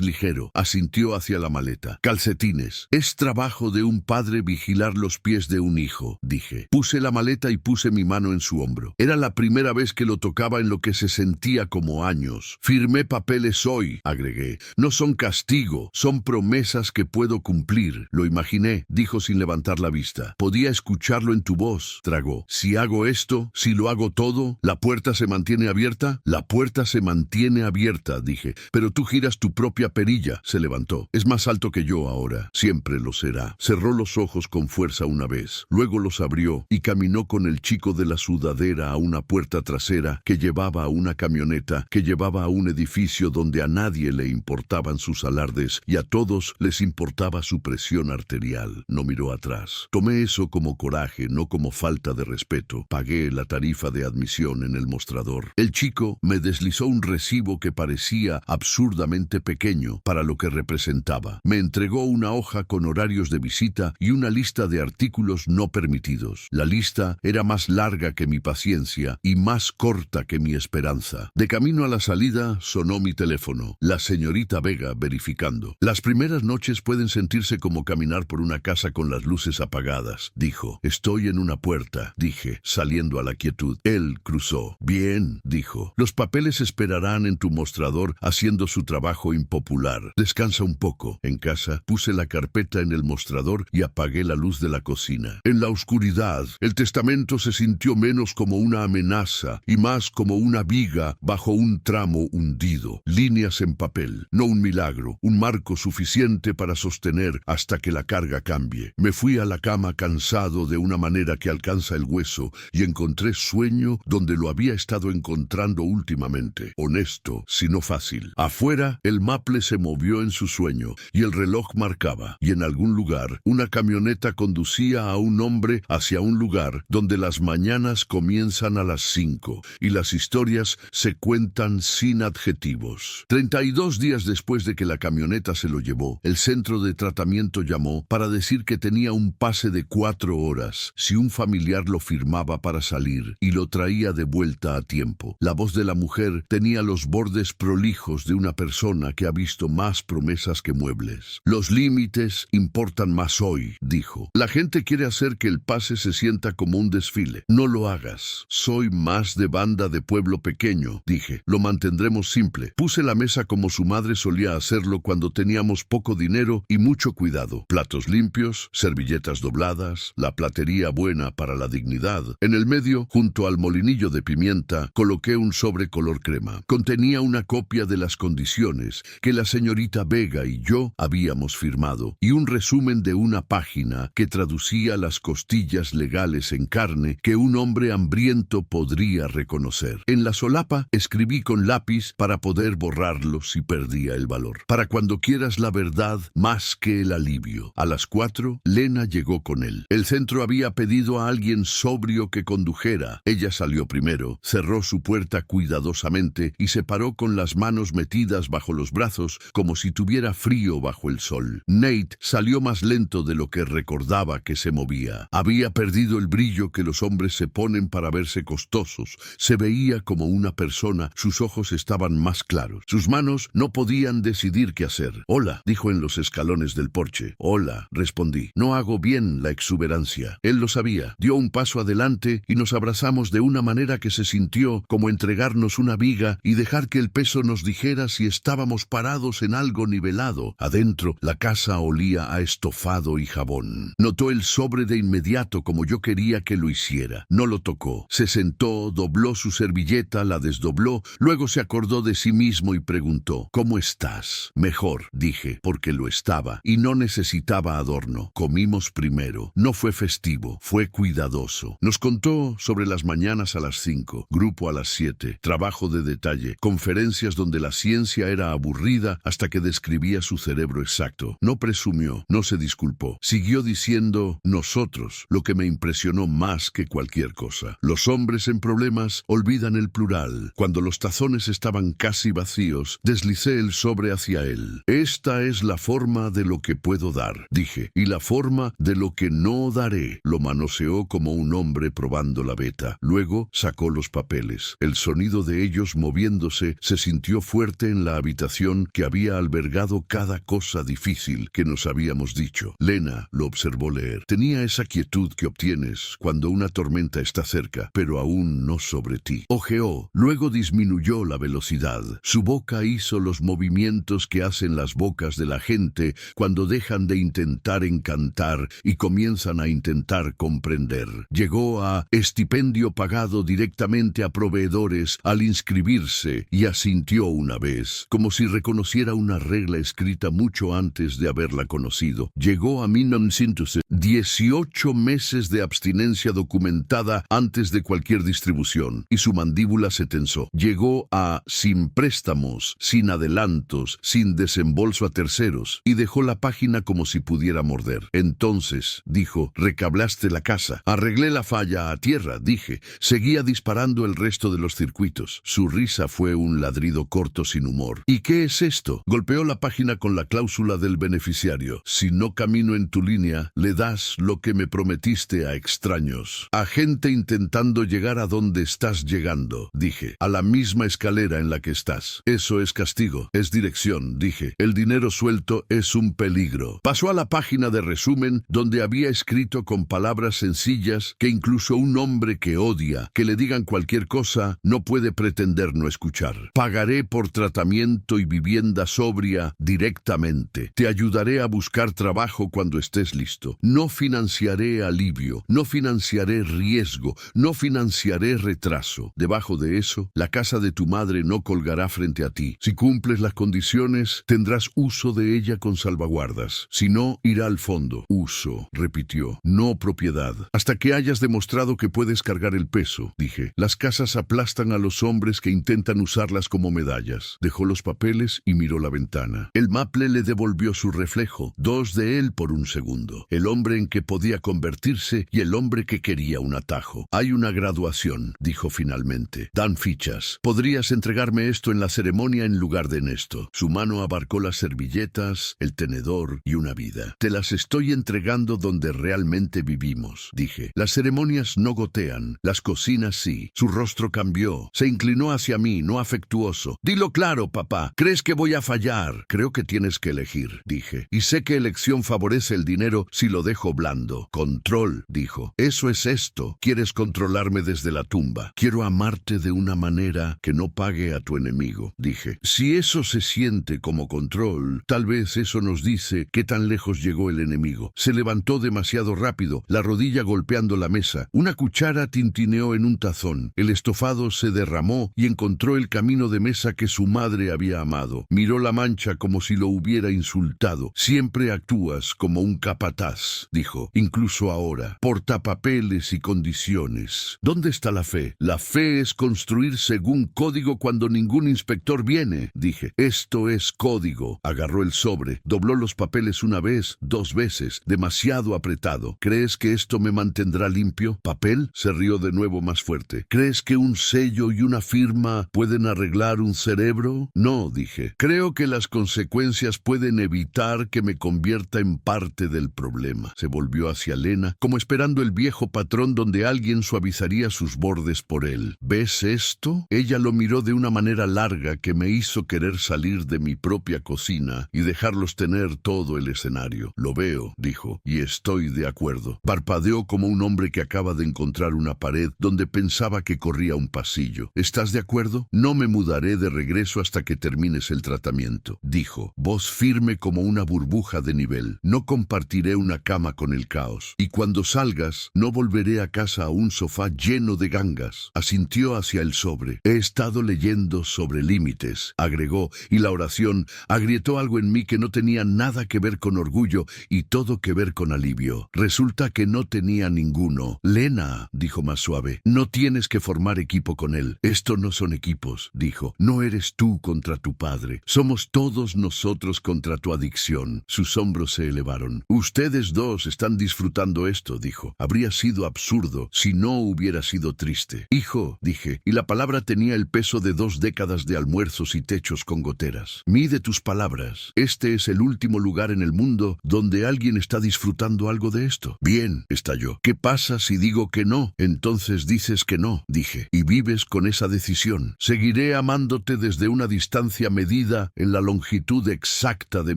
ligero. Asintió hacia la maleta. Calcetines. Es trabajo de un padre vigilar los pies de un hijo, dije. Puse la maleta y puse mi mano en su hombro. Era la primera vez que lo tocaba en lo que se sentía como años. Firmé papeles hoy, agregué. No son castigo, son promesas que puedo cumplir. Lo imaginé, dijo sin levantar la vista. Podía escucharlo en tu voz, tragó. Si hago esto, si lo hago todo, ¿la puerta se mantiene abierta? La puerta se mantiene abierta, dije. Pero tú giras tu propia perilla. Se levantó. Es más alto que yo ahora. Siempre lo será. Cerró los ojos con fuerza una vez. Luego los abrió y caminó con el chico de la sudadera a una puerta trasera que llevaba a una camioneta, que llevaba a un edificio donde a nadie le importaban sus alardes y a todos les importaba su presión arterial. No miró atrás. Tomé eso como coraje, no como falta de respeto. Pagué la tarifa de admisión en el mostrador. El chico me deslizó un recibo que parecía absurdamente pequeño para lo que representaba. Me entregó una hoja con horarios de visita y una lista de artículos no permitidos. La lista era más larga que mi paciencia y más corta que mi esperanza. De camino a la salida sonó mi teléfono. La señorita Vega verificando. Las primeras noches pueden sentirse como caminar por una casa con las luces apagadas, dijo. Estoy en una puerta, dije, saliendo a la quietud. Él cruzó. Bien, dijo. Los papeles esperarán en tu mostrador haciendo su trabajo impopular. Descansa un poco. En casa puse la carpeta en el mostrador y apagué la luz de la cocina. En la oscuridad, el testamento se sintió menos como una amenaza y más como una viga bajo un tramo hundido. Líneas en papel, no un milagro, un marco suficiente para sostener hasta que la carga cambie. Me fui a la cama cansado de una manera que alcanza el hueso y encontré sueño donde lo había estado encontrando últimamente. Honesto, si no fácil. Afuera, el maple se movió en su sueño y el reloj marcaba, y en algún lugar, una camioneta conducía a un hombre hacia un lugar donde las mañanas comienzan a las 5 y las historias se cuentan sin adjetivos. 32 días después de que la camioneta se lo llevó, el centro de tratamiento llamó para decir que tenía un pase de 4 horas si un familiar lo firmaba para salir y lo traía de vuelta a tiempo. La voz de la mujer tenía los bordes prolijos de una persona que ha visto más promesas que muebles. Los límites importan más hoy, dijo. La gente quiere hacer que el pase se sienta como un desfile. No lo hagas. Soy más de banda de pueblo pequeño, dije. Lo mantendremos simple. Puse la mesa como su madre solía hacerlo cuando teníamos poco dinero y mucho cuidado. Platos limpios, servilletas dobladas, la platería buena para la dignidad. En el medio, junto al molinillo de pimienta, coloqué un sobre color crema. Contenía una copia de las condiciones que la señorita Vega y yo habíamos firmado y un resumen de una página que traducía las costillas legales en carne que un hombre hambriento podría reconocer. En la solapa escribí con lápiz para poder borrarlo si perdía el valor. Para cuando quieras la verdad más que el alivio. A las 4, Lena llegó con él. El centro había pedido a alguien sobrio que condujera. Ella salió primero, cerró su puerta cuidadosamente y se paró con las manos metidas bajo los brazos como si tuviera frío bajo el sol. Nate salió más lento de lo que recordaba que se movía. Había perdido el brillo que los hombres se ponen para verse costosos. Se veía como una persona, sus ojos estaban más claros. Sus manos no podían decidir qué hacer. Hola, dijo en los escalones del porche. Hola, respondí. No hago bien la exuberancia. Él lo sabía. Dio un paso adelante y nos abrazamos de una manera que se sintió como entregarnos una viga y dejar que el peso nos dijera si estábamos parados en algo nivelado. Adentro, la casa olía a estofado y jabón. Notó el sobre de inmediato como yo quería que lo hiciera. No lo tocó. Se sentó, dobló su servilleta, la desdobló, luego se acordó de sí mismo y preguntó, ¿cómo estás? Mejor, dije, porque lo estaba, y no necesitaba adorno. Comimos primero. No fue festivo, fue cuidadoso. Nos contó sobre las mañanas a las 5, grupo a las 7, trabajo de detalle, conferencias donde la ciencia era aburrida hasta que describía su cerebro exacto. No presumió, no se disculpó. Siguió diciendo nosotros, lo que me impresionó más que cualquier cosa. Los hombres en problemas olvidan el plural. Cuando los tazones estaban casi vacíos, deslicé el sobre hacia él. Esta es la forma de lo que puedo dar, dije, y la forma de lo que no daré. Lo manoseó como un hombre probando la beta. vuelta. Luego sacó los papeles. El sonido de ellos moviéndose se sintió fuerte en la habitación que había albergado cada cosa difícil que nos habíamos dicho. Lena lo observó leer. Tenía esa quietud que obtienes cuando una tormenta está cerca, pero aún no sobre ti. Ojeó, luego disminuyó la velocidad. Su boca hizo los movimientos que hacen las bocas de la gente cuando dejan de intentar encantar y comienzan a intentar comprender. Llegó a estipendio pagado directamente a proveedores al inscribirse y asintió una vez, como si reconociera una regla escrita mucho antes de haberla conocido. Llegó a 1918 meses de abstinencia documentada antes de cualquier distribución, y su mandíbula se tensó. Llegó a sin préstamos, sin adelantos, sin desembolso a terceros, y dejó la página como si pudiera morder. Entonces, dijo, recablaste la casa. Arreglé la falla a tierra, dije. Seguía disparando el resto de los circuitos. Su risa fue un ladrido corto sin humor. ¿Y qué es esto? Golpeó la página con la cláusula del beneficiario. Si no camino en tu línea, le das lo que me prometiste a extraños. A gente intentando llegar a donde estás llegando, dije. A la misma escalera en la que estás. Eso es castigo, es dirección, dije. El dinero suelto es un peligro. Pasó a la página de resumen donde había escrito con palabras sencillas que incluso un hombre que odia que le digan cualquier cosa no puede pretender no escuchar. Pagaré por tratamiento y vivienda sobria directamente. Te ayudaré a buscar trabajo cuando estés listo. No financiaré alivio, no financiaré riesgo, no financiaré retraso. Debajo de eso, la casa de tu madre no colgará frente a ti. Si cumples las condiciones, tendrás uso de ella con salvaguardas. Si no, irá al fondo. Uso, repitió, no propiedad. Hasta que hayas demostrado que puedes cargar el peso, dije. Las casas aplastan a los hombres que intentan usarlas como medallas. Dejó los papeles y miró la ventana. El maple le devolvió su reflejo, dos de él por un segundo. El hombre en que podía convertirse y el hombre que quería un atajo. Hay una graduación, dijo finalmente. Dan fichas. Podrías entregarme esto en la ceremonia en lugar de en esto. Su mano abarcó las servilletas, el tenedor y una vida. Te las estoy entregando donde realmente vivimos, dije. Las ceremonias no gotean, las cocinas sí. Su rostro cambió. Se inclinó hacia mí, no afectuoso. Dilo claro, papá. ¿Crees que voy a fallar? Creo que tienes que elegir, dije. Y sé que elección favorece el dinero si lo dejo blando. Control, dijo. Eso es esto. Quieres controlarme desde la tumba. Quiero amarte de una manera que no pague a tu enemigo, dije. Si eso se siente como control, tal vez eso nos dice qué tan lejos llegó el enemigo. Se levantó demasiado rápido, la rodilla golpeando la mesa. Una cuchara tintineó en un tazón. El estofado se derramó y encontró el camino de mesa que su madre había amado. Miró la mancha como si lo hubiera insultado. Siempre actúas como un capataz, dijo, incluso ahora. Portapapeles y condiciones. ¿Dónde está la fe? La fe es construir según código cuando ningún inspector viene, dije. Esto es código. Agarró el sobre, dobló los papeles una vez, dos veces, demasiado apretado. ¿Crees que esto me mantendrá limpio? ¿Papel? Se rió de nuevo más fuerte. ¿Crees que un sello y una firma pueden arreglar un cerebro? No, dije. Creo que las consecuencias pueden evitar que me convierta en parte del problema. Se volvió hacia Lena, como esperando el viejo patrón donde alguien suavizaría sus bordes por él. ¿Ves esto? Ella lo miró de una manera larga que me hizo querer salir de mi propia cocina y dejarlos tener todo el escenario. Lo veo, dijo, y estoy de acuerdo. Parpadeó como un hombre que acaba de encontrar una pared donde pensaba que corría un pasillo. ¿Estás de acuerdo? No me mudaré de regreso hasta que termines el tratamiento, dijo, voz firme como una burbuja de nivel. No compartiré una cama con el caos. Y cuando salgas, no volveré a casa a un sofá lleno de gangas. Asintió hacia el sobre. He estado leyendo sobre límites, agregó, y la oración agrietó algo en mí que no tenía nada que ver con orgullo y todo que ver con alivio. Resulta que no tenía ninguno. Lena, dijo más suave, no tienes que formar equipo con él. Esto no son equipos, dijo. No eres tú contra tu padre. Somos todos nosotros contra tu adicción. Sus hombros se elevaron. Ustedes dos están disfrutando esto, dijo. Habría sido absurdo si no hubiera sido triste. Hijo, dije, y la palabra tenía el peso de 2 décadas de almuerzos y techos con goteras. Mide tus palabras. Este es el último lugar en el mundo donde alguien está disfrutando algo de esto. Bien, estalló. ¿Qué pasa si digo que no? Entonces dices que no, dije, y vives con esa decisión. Seguiré amándote desde una distancia medida en la longitud exacta de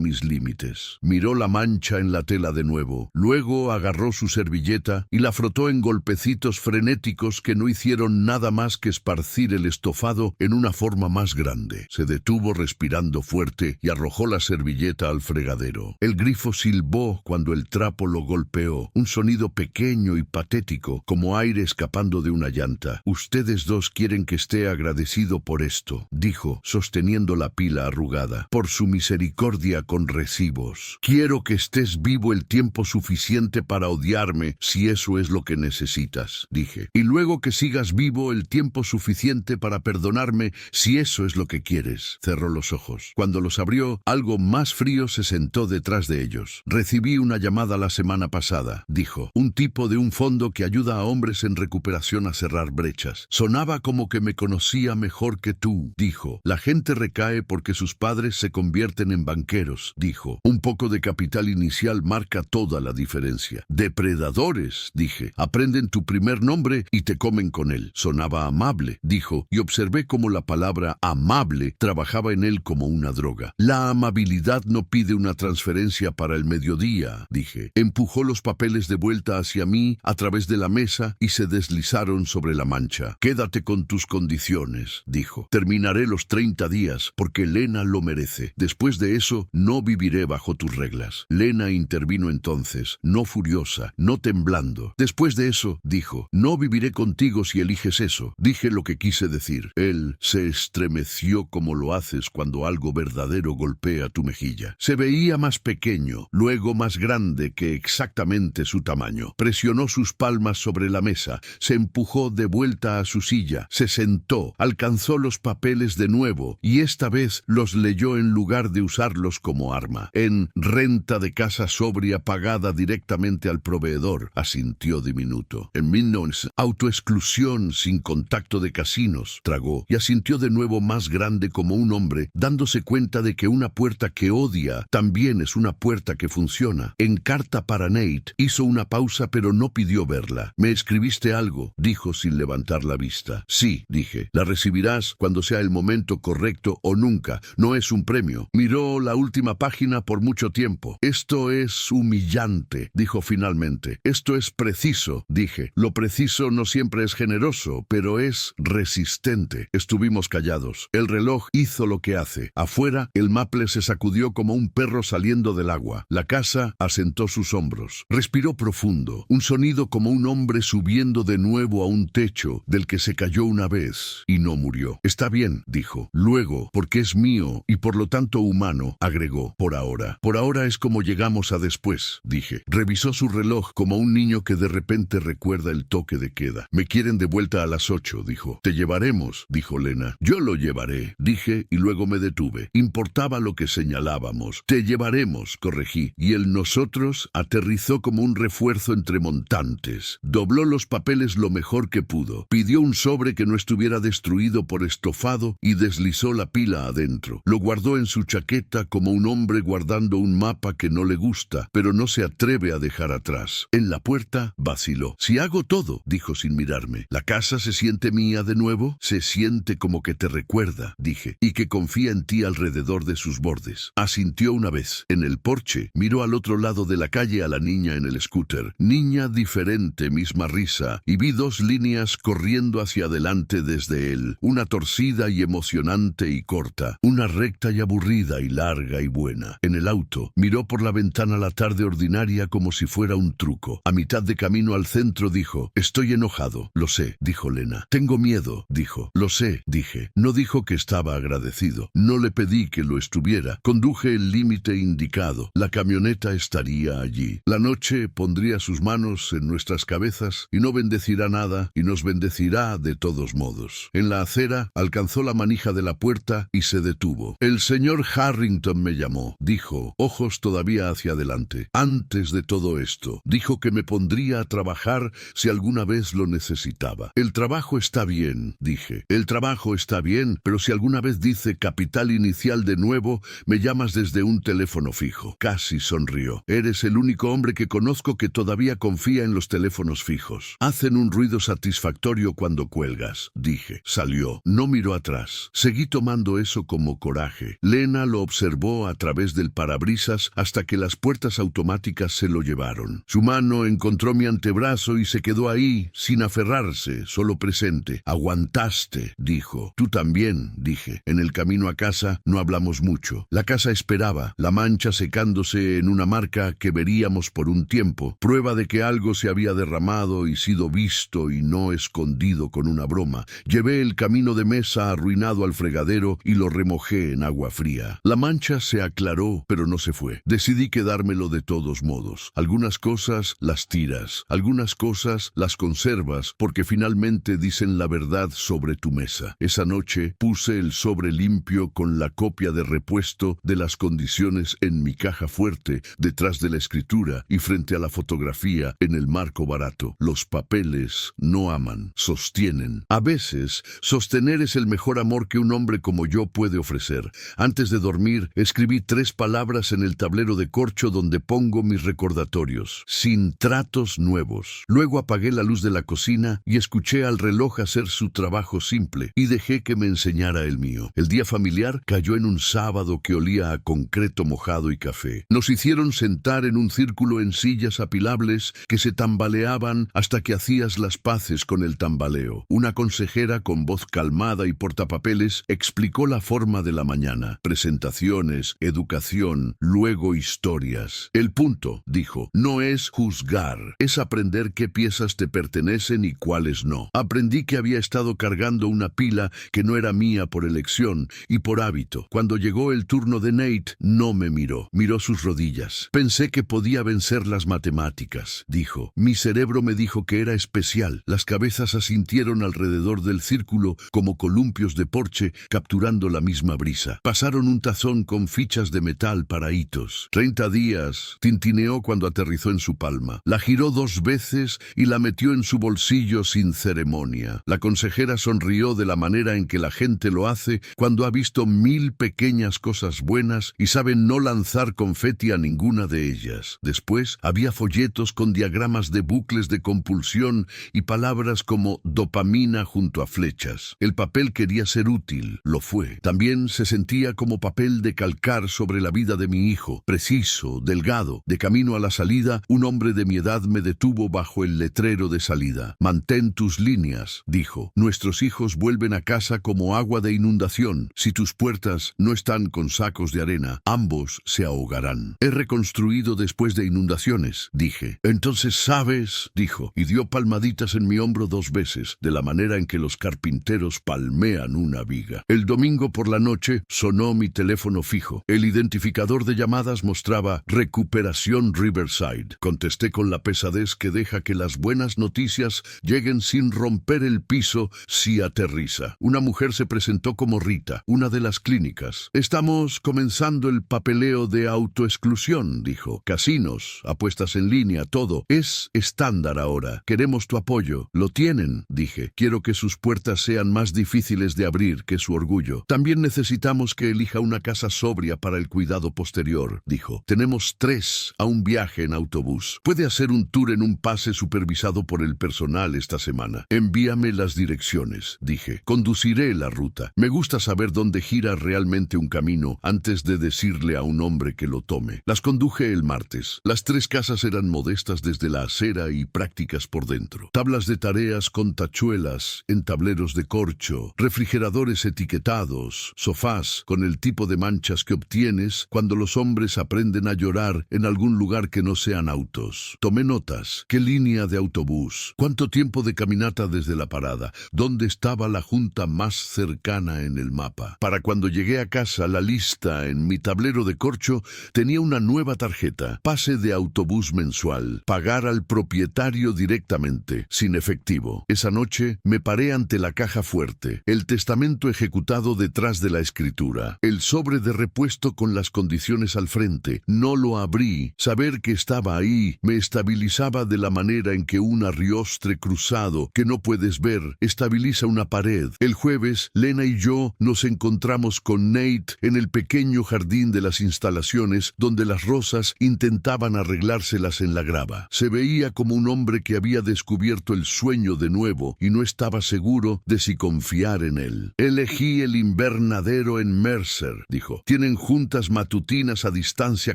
mis límites. Miró la mancha en la tela de nuevo. Luego agarró su servilleta y la frotó en golpecitos frenéticos que no hicieron nada más que esparcir el estofado en una forma más grande. Se detuvo respirando fuerte y arrojó la servilleta al fregadero. El grifo silbó cuando el trapo lo golpeó, un sonido pequeño y patético, como aire escapando de una llanta. Ustedes dos quieren que esté agradecido por esto, dijo, sosteniendo la pila arrugada, por su misericordia con recibos. Quiero que estés vivo el tiempo suficiente para odiarme, si eso es lo que necesitas, dije, y luego que sigas vivo el tiempo suficiente para perdonarme, si eso es lo que quieres. Cerró los ojos. Cuando los abrió, algo más frío se sentó detrás de ellos. Recibí una llamada la semana pasada, dijo. Un tipo de un fondo que ayuda a hombres en recuperación a cerrar brechas. Sonaba como que me conocía mejor que tú, dijo. La gente recae porque sus padres se convierten en banqueros, dijo. Un poco de capital inicial marca toda la diferencia. Depredadores, dije. Aprenden tu primer nombre y te comen con él. Sonaba amable, dijo, y observé cómo la palabra amable trabajaba en él como una droga. La amabilidad no pide una transferencia para el mediodía, dije. Empujó los papeles de vuelta hacia mí a través de la mesa y se deslizaron sobre la mancha. Quédate con tus condiciones, dijo. Terminaré los 30 días porque Lena lo merece. Después de eso, no viviré bajo tus reglas. Lena intervino entonces, no furiosa, no temblando. Después de eso, dijo, no viviré contigo si eliges eso. Dije lo que quise decir. Él se estremeció como lo haces cuando algo verdadero golpea tu mejilla. Se veía más pequeño, luego más grande que exactamente su tamaño. Presionó sus palmas sobre la mesa, se empujó de vuelta a su silla, se sentó, alcanzó los papeles de nuevo y esta vez los leyó en lugar de usarlos como arma. En renta de casa sobria pagada directamente al proveedor, asintió diminuto. En 1900, autoexclusión sin contacto de casinos, tragó y asintió de nuevo más grande como un hombre, dándose cuenta de que una puerta que odia también es una puerta que funciona. En carta para Nate, hizo una pausa pero no pidió verla. ¿Me escribiste algo?, dijo sin levantar la vista. Sí, dije. La recibirás cuando sea el momento correcto o nunca. No es un premio. Miró la última página por mucho tiempo. Esto es humillante, dijo finalmente. Esto es preciso, dije. Lo preciso no siempre es generoso, pero es resistente. Estuvimos callados. El reloj hizo lo que hace. Afuera, el maple se sacudió como un perro saliendo del agua. La casa asentó sus hombros. Respiró profundo. Un sonido como un hombre subiendo de nuevo a un techo del que se cayó una vez y no murió. Está bien, dijo. Luego, porque es mío y por lo tanto humano, agregó. Por ahora. Por ahora es como llegamos a después, dije. Revisó su reloj como un niño que de repente recuerda el toque de queda. Me quieren de vuelta a las 8, dijo. Te llevaremos, dijo Lena. Yo lo llevaré, dije y luego me detuve. Importaba lo que señalábamos. Te llevaremos, corregí. Y el nosotros aterrizó como un refuerzo entre montantes. Dobló los papeles lo mejor que pudo. Pidió un sobre que no estuviera destruido por estofado y deslizó la pila adentro. Lo guardó en su chaqueta como un hombre guardando un mapa que no le gusta, pero no se atreve a dejar atrás. En la puerta vaciló. Si hago todo, dijo sin mirarme. ¿La casa se siente mía de nuevo? Se siente como que te recuerda, dije, y que confía en ti alrededor de sus bordes. Asintió una vez. En el porche, miró al otro lado de la calle a la niña en el scooter. Niña diferente, misma risa, y vi 2 líneas corriendo hacia adelante desde él. Una torcida y emocionante y corta. Una recta y aburrida y larga y buena. En el auto, miró por la ventana la tarde ordinaria como si fuera un truco. A mitad de camino al centro dijo, estoy enojado. Lo sé, dijo Lena. Tengo miedo, dijo. Lo sé, dije. No dijo que estaba agradecido. No le pedí que lo estuviera. Conduje el límite indicado. La camioneta estaría allí. La noche pondría sus manos en nuestras cabezas y no bendecirá nada y nos bendecirá de todos modos. En la acera alcanzó la manija de la puerta y se detuvo. El señor Harrington me llamó, dijo, ojos todavía hacia adelante. Antes de todo esto, dijo que me pondría a trabajar si alguna vez lo necesitaba. El trabajo está bien, dije. El trabajo está bien, pero si alguna vez dice capital inicial de nuevo, me llamas desde un teléfono fijo. Casi sonrió. Eres el único hombre que conozco que todavía confía en los teléfonos fijos. Hacen un ruido satisfactorio cuando cuelgas, dije. Salió. No miró atrás. Seguí tomando eso como coraje. Lena lo observó a través del parabrisas hasta que las puertas automáticas se lo llevaron. Su mano encontró mi antebrazo y se quedó ahí, sin aferrarse, solo presente. Aguantaste, dijo. Tú también, dije. En el camino a casa no hablamos mucho. La casa esperaba, la mancha secándose en una marca que veríamos por un tiempo, prueba de que algo se había derramado y sido visto y no escondido con una broma. Llevé el camino de mesa arruinado al fregadero y lo remojé en agua fría. La mancha se aclaró, pero no se fue. Decidí quedármelo de todos modos. Algunas cosas las tiras, algunas cosas las conservas porque finalmente dicen la verdad sobre tu mesa. Esa noche puse el sobre limpio con la copia de repuesto de las condiciones en mi caja fuerte, detrás de la escritura y frente a la fotografía en el marco barato. Los papeles no aman, sostienen. A veces, sostener es el mejor amor que un hombre como yo puede ofrecer. Antes de dormir, escribí 3 palabras en el tablero de corcho donde pongo mis recordatorios. Sin tratos nuevos. Luego apagué la luz de la cocina y escuché al reloj hacer su trabajo simple y dejé que me enseñara el mío. El día familiar cayó en un sábado que olía a concreto mojado y café. Nos hicieron sentar en un círculo en sillas apilables que se tambaleaban hasta que hacías las paces con el tambaleo. Una consejera con voz calmada y portapapeles explicó la forma de la mañana. Presentaciones, educación, luego historias. El punto, dijo, no es juzgar, es aprender qué piezas te pertenecen y cuáles no. Aprendí que había estado cargando una pila que no era mía por elección y por hábito. Cuando llegó el turno de Nate, no me miró. Miró sus rodillas. Pensé que podía vencer las matemáticas, dijo. Mi cerebro me dijo que era especial. Las cabezas asintieron alrededor del círculo como columpios de porche, capturando la misma brisa. Pasaron un tazón con fichas de metal para hitos. 30 días, tintineó cuando aterrizó en su palma. La giró 2 veces y la metió en su bolsillo sin ceremonia. La consejera sonrió de la manera en que la gente lo hace cuando ha visto 1000 pequeñas cosas buenas y sabe no lanzar confeti a ninguna de ellas. Después había folletos con diagramas de bucles de compulsión y palabras como dopamina junto a flechas. El papel quería ser útil, lo fue. También se sentía como papel de calcar sobre la vida de mi hijo, preciso, delgado. De camino a la salida, un hombre de mi edad me detuvo bajo el letrero de salida. Mantén tus líneas, dijo. Nuestros hijos vuelven a casa como agua de inundación. Si tus puertas no están con sacos de arena, ambos se ahogarán. He reconstruido después de inundaciones, dije. Entonces sabes, dijo, y dio palmaditas en mi hombro 2 veces, de la manera en que los carpinteros palmean una viga. El domingo por la noche sonó mi teléfono fijo. El identificador de llamadas mostraba Recuperación Riverside. Contesté con la pesadez que deja que las buenas noticias lleguen sin romper el piso si aterriza. Una mujer se presentó como Rita, una de las clínicas. Estamos comenzando el papeleo de autoexclusión, dijo. Casinos, apuestas en línea, todo. Es estándar ahora. Queremos tu apoyo. Lo tienen, dije. Quiero que sus puertas sean más difíciles de abrir que su orgullo. También necesitamos que elija una casa sobria para el cuidado posterior, dijo. Tenemos 3 a un viaje en autobús. Puede hacer un tour en un pase supervisado por el personal esta semana. Envíame las direcciones, dije. Conduciré la ruta. Me gusta saber dónde gira realmente un camino antes de decirle a un hombre que lo tome. Las conduje el martes. Las 3 casas eran modestas desde la acera y prácticas por dentro. Tablas de tareas con tachuelas en tableros de corcho, refrigeradores etiquetados, sofás con el tipo de manchas que obtienes cuando los hombres aprenden a llorar en algún lugar que no sean autos. Tomé notas. ¿Qué línea de autobús? ¿Cuánto tiempo de caminata desde la parada? ¿Dónde estaba la junta más cercana en el mapa? Para cuando llegué a casa, la lista en mi tablero de corcho tenía una nueva tarjeta. Pase de autobús mensual. Pagar al propietario directamente, sin efectivo. Esa noche me paré ante la caja fuerte. El testamento ejecutado detrás de la escritura. El sobre de repuesto con las condiciones al frente. No lo abrí. Saber que estaba ahí me estabilizaba de la manera en que un arriostre cruzado que no puedes ver estabiliza una pared. El jueves, Lena y yo nos encontramos con Nate en el pequeño jardín de las instalaciones donde las rosas intentaban arreglárselas en la grava. Se veía como un hombre que había había descubierto el sueño de nuevo y no estaba seguro de si confiar en él. Elegí el invernadero en Mercer, dijo. Tienen juntas matutinas a distancia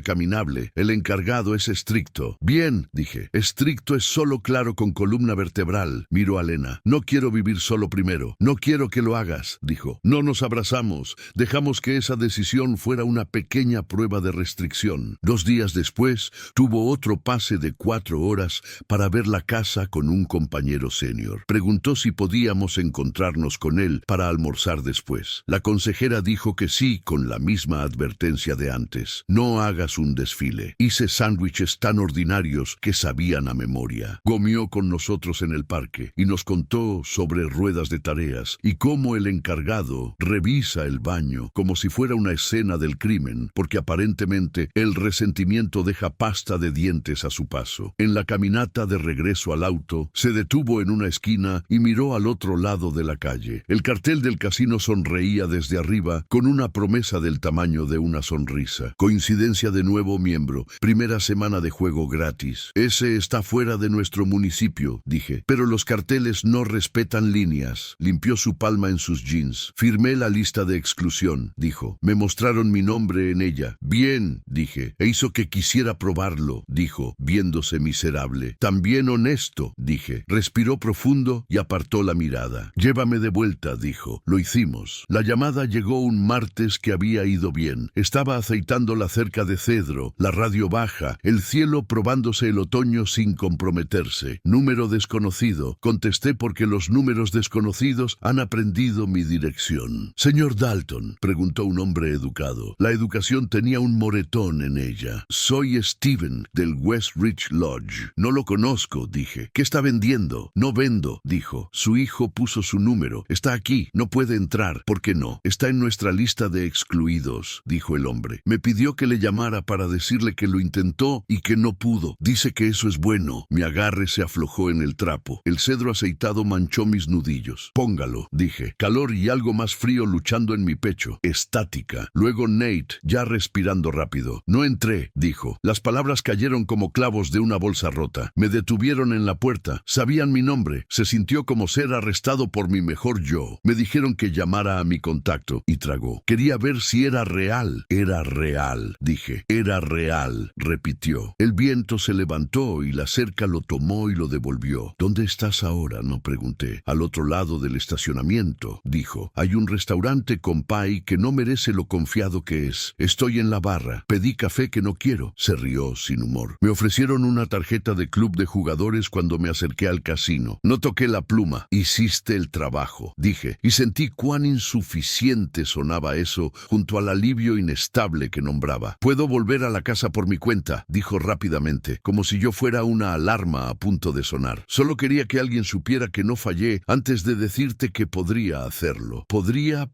caminable. El encargado es estricto. Bien, dije. Estricto es solo claro con columna vertebral. Miró a Lena. No quiero vivir solo primero. No quiero que lo hagas, dijo. No nos abrazamos. Dejamos que esa decisión fuera una pequeña prueba de restricción. 2 días después, tuvo otro pase de 4 horas para ver la casa con un compañero senior. Preguntó si podíamos encontrarnos con él para almorzar después. La consejera dijo que sí, con la misma advertencia de antes. No hagas un desfile. Hice sándwiches tan ordinarios que sabían a memoria. Comió con nosotros en el parque y nos contó sobre ruedas de tareas y cómo el encargado revisa el baño como si fuera una escena del crimen, porque aparentemente el resentimiento deja pasta de dientes a su paso. En la caminata de regreso al auto, se detuvo en una esquina y miró al otro lado de la calle. El cartel del casino sonreía desde arriba con una promesa del tamaño de una sonrisa. Coincidencia de nuevo miembro. Primera semana de juego gratis. Ese está fuera de nuestro municipio, dije. Pero los carteles no respetan líneas. Limpió su palma en sus jeans. Firmé la lista de exclusión, dijo. Me mostraron mi nombre en ella. Bien, dije. E hizo que quisiera probarlo, dijo, viéndose miserable. También honesto, dije. Respiró profundo y apartó la mirada. Llévame de vuelta, dijo. Lo hicimos. La llamada llegó un martes que había ido bien. Estaba aceitando la cerca de cedro, la radio baja, el cielo probándose el otoño sin comprometerse. Número desconocido. Contesté porque los números desconocidos han aprendido mi dirección. Señor Dalton, preguntó un hombre educado. La educación tenía un moretón en ella. Soy Steven, del West Ridge Lodge. No lo conozco, dije. ¿Qué está vendiendo? No vendo, dijo. Su hijo puso su número. Está aquí. No puede entrar. ¿Por qué no? Está en nuestra lista de excluidos, dijo el hombre. Me pidió que le llamara para decirle que lo intentó y que no pudo. Dice que eso es bueno. Mi agarre se aflojó en el trapo. El cedro aceitado manchó mis nudillos. Póngalo, dije. Calor y algo más frío luchando en mi pecho. Estática. Luego Nate, ya respirando rápido. No entré, dijo. Las palabras cayeron como clavos de una bolsa rota. Me detuvieron en la puerta. Sabían mi nombre. Se sintió como ser arrestado por mi mejor yo. Me dijeron que llamara a mi contacto y tragó. Quería ver si era real. Era real, dije. Era real, repitió. El viento se levantó y la cerca lo tomó y lo devolvió. ¿Dónde estás ahora? No pregunté. Al otro lado del estacionamiento, dijo. Hay un restaurante con pie que no merece lo confiado que es. Estoy en la barra. Pedí café que no quiero. Se rió sin humor. Me ofrecieron una tarjeta de club de jugadores cuando me acerqué al casino. No toqué la pluma. Hiciste el trabajo, dije, y sentí cuán insuficiente sonaba eso junto al alivio inestable que nombraba. Puedo volver a la casa por mi cuenta, dijo rápidamente, como si yo fuera una alarma a punto de sonar. Solo quería que alguien supiera que no fallé antes de decirte que podría hacerlo. ¿Podría?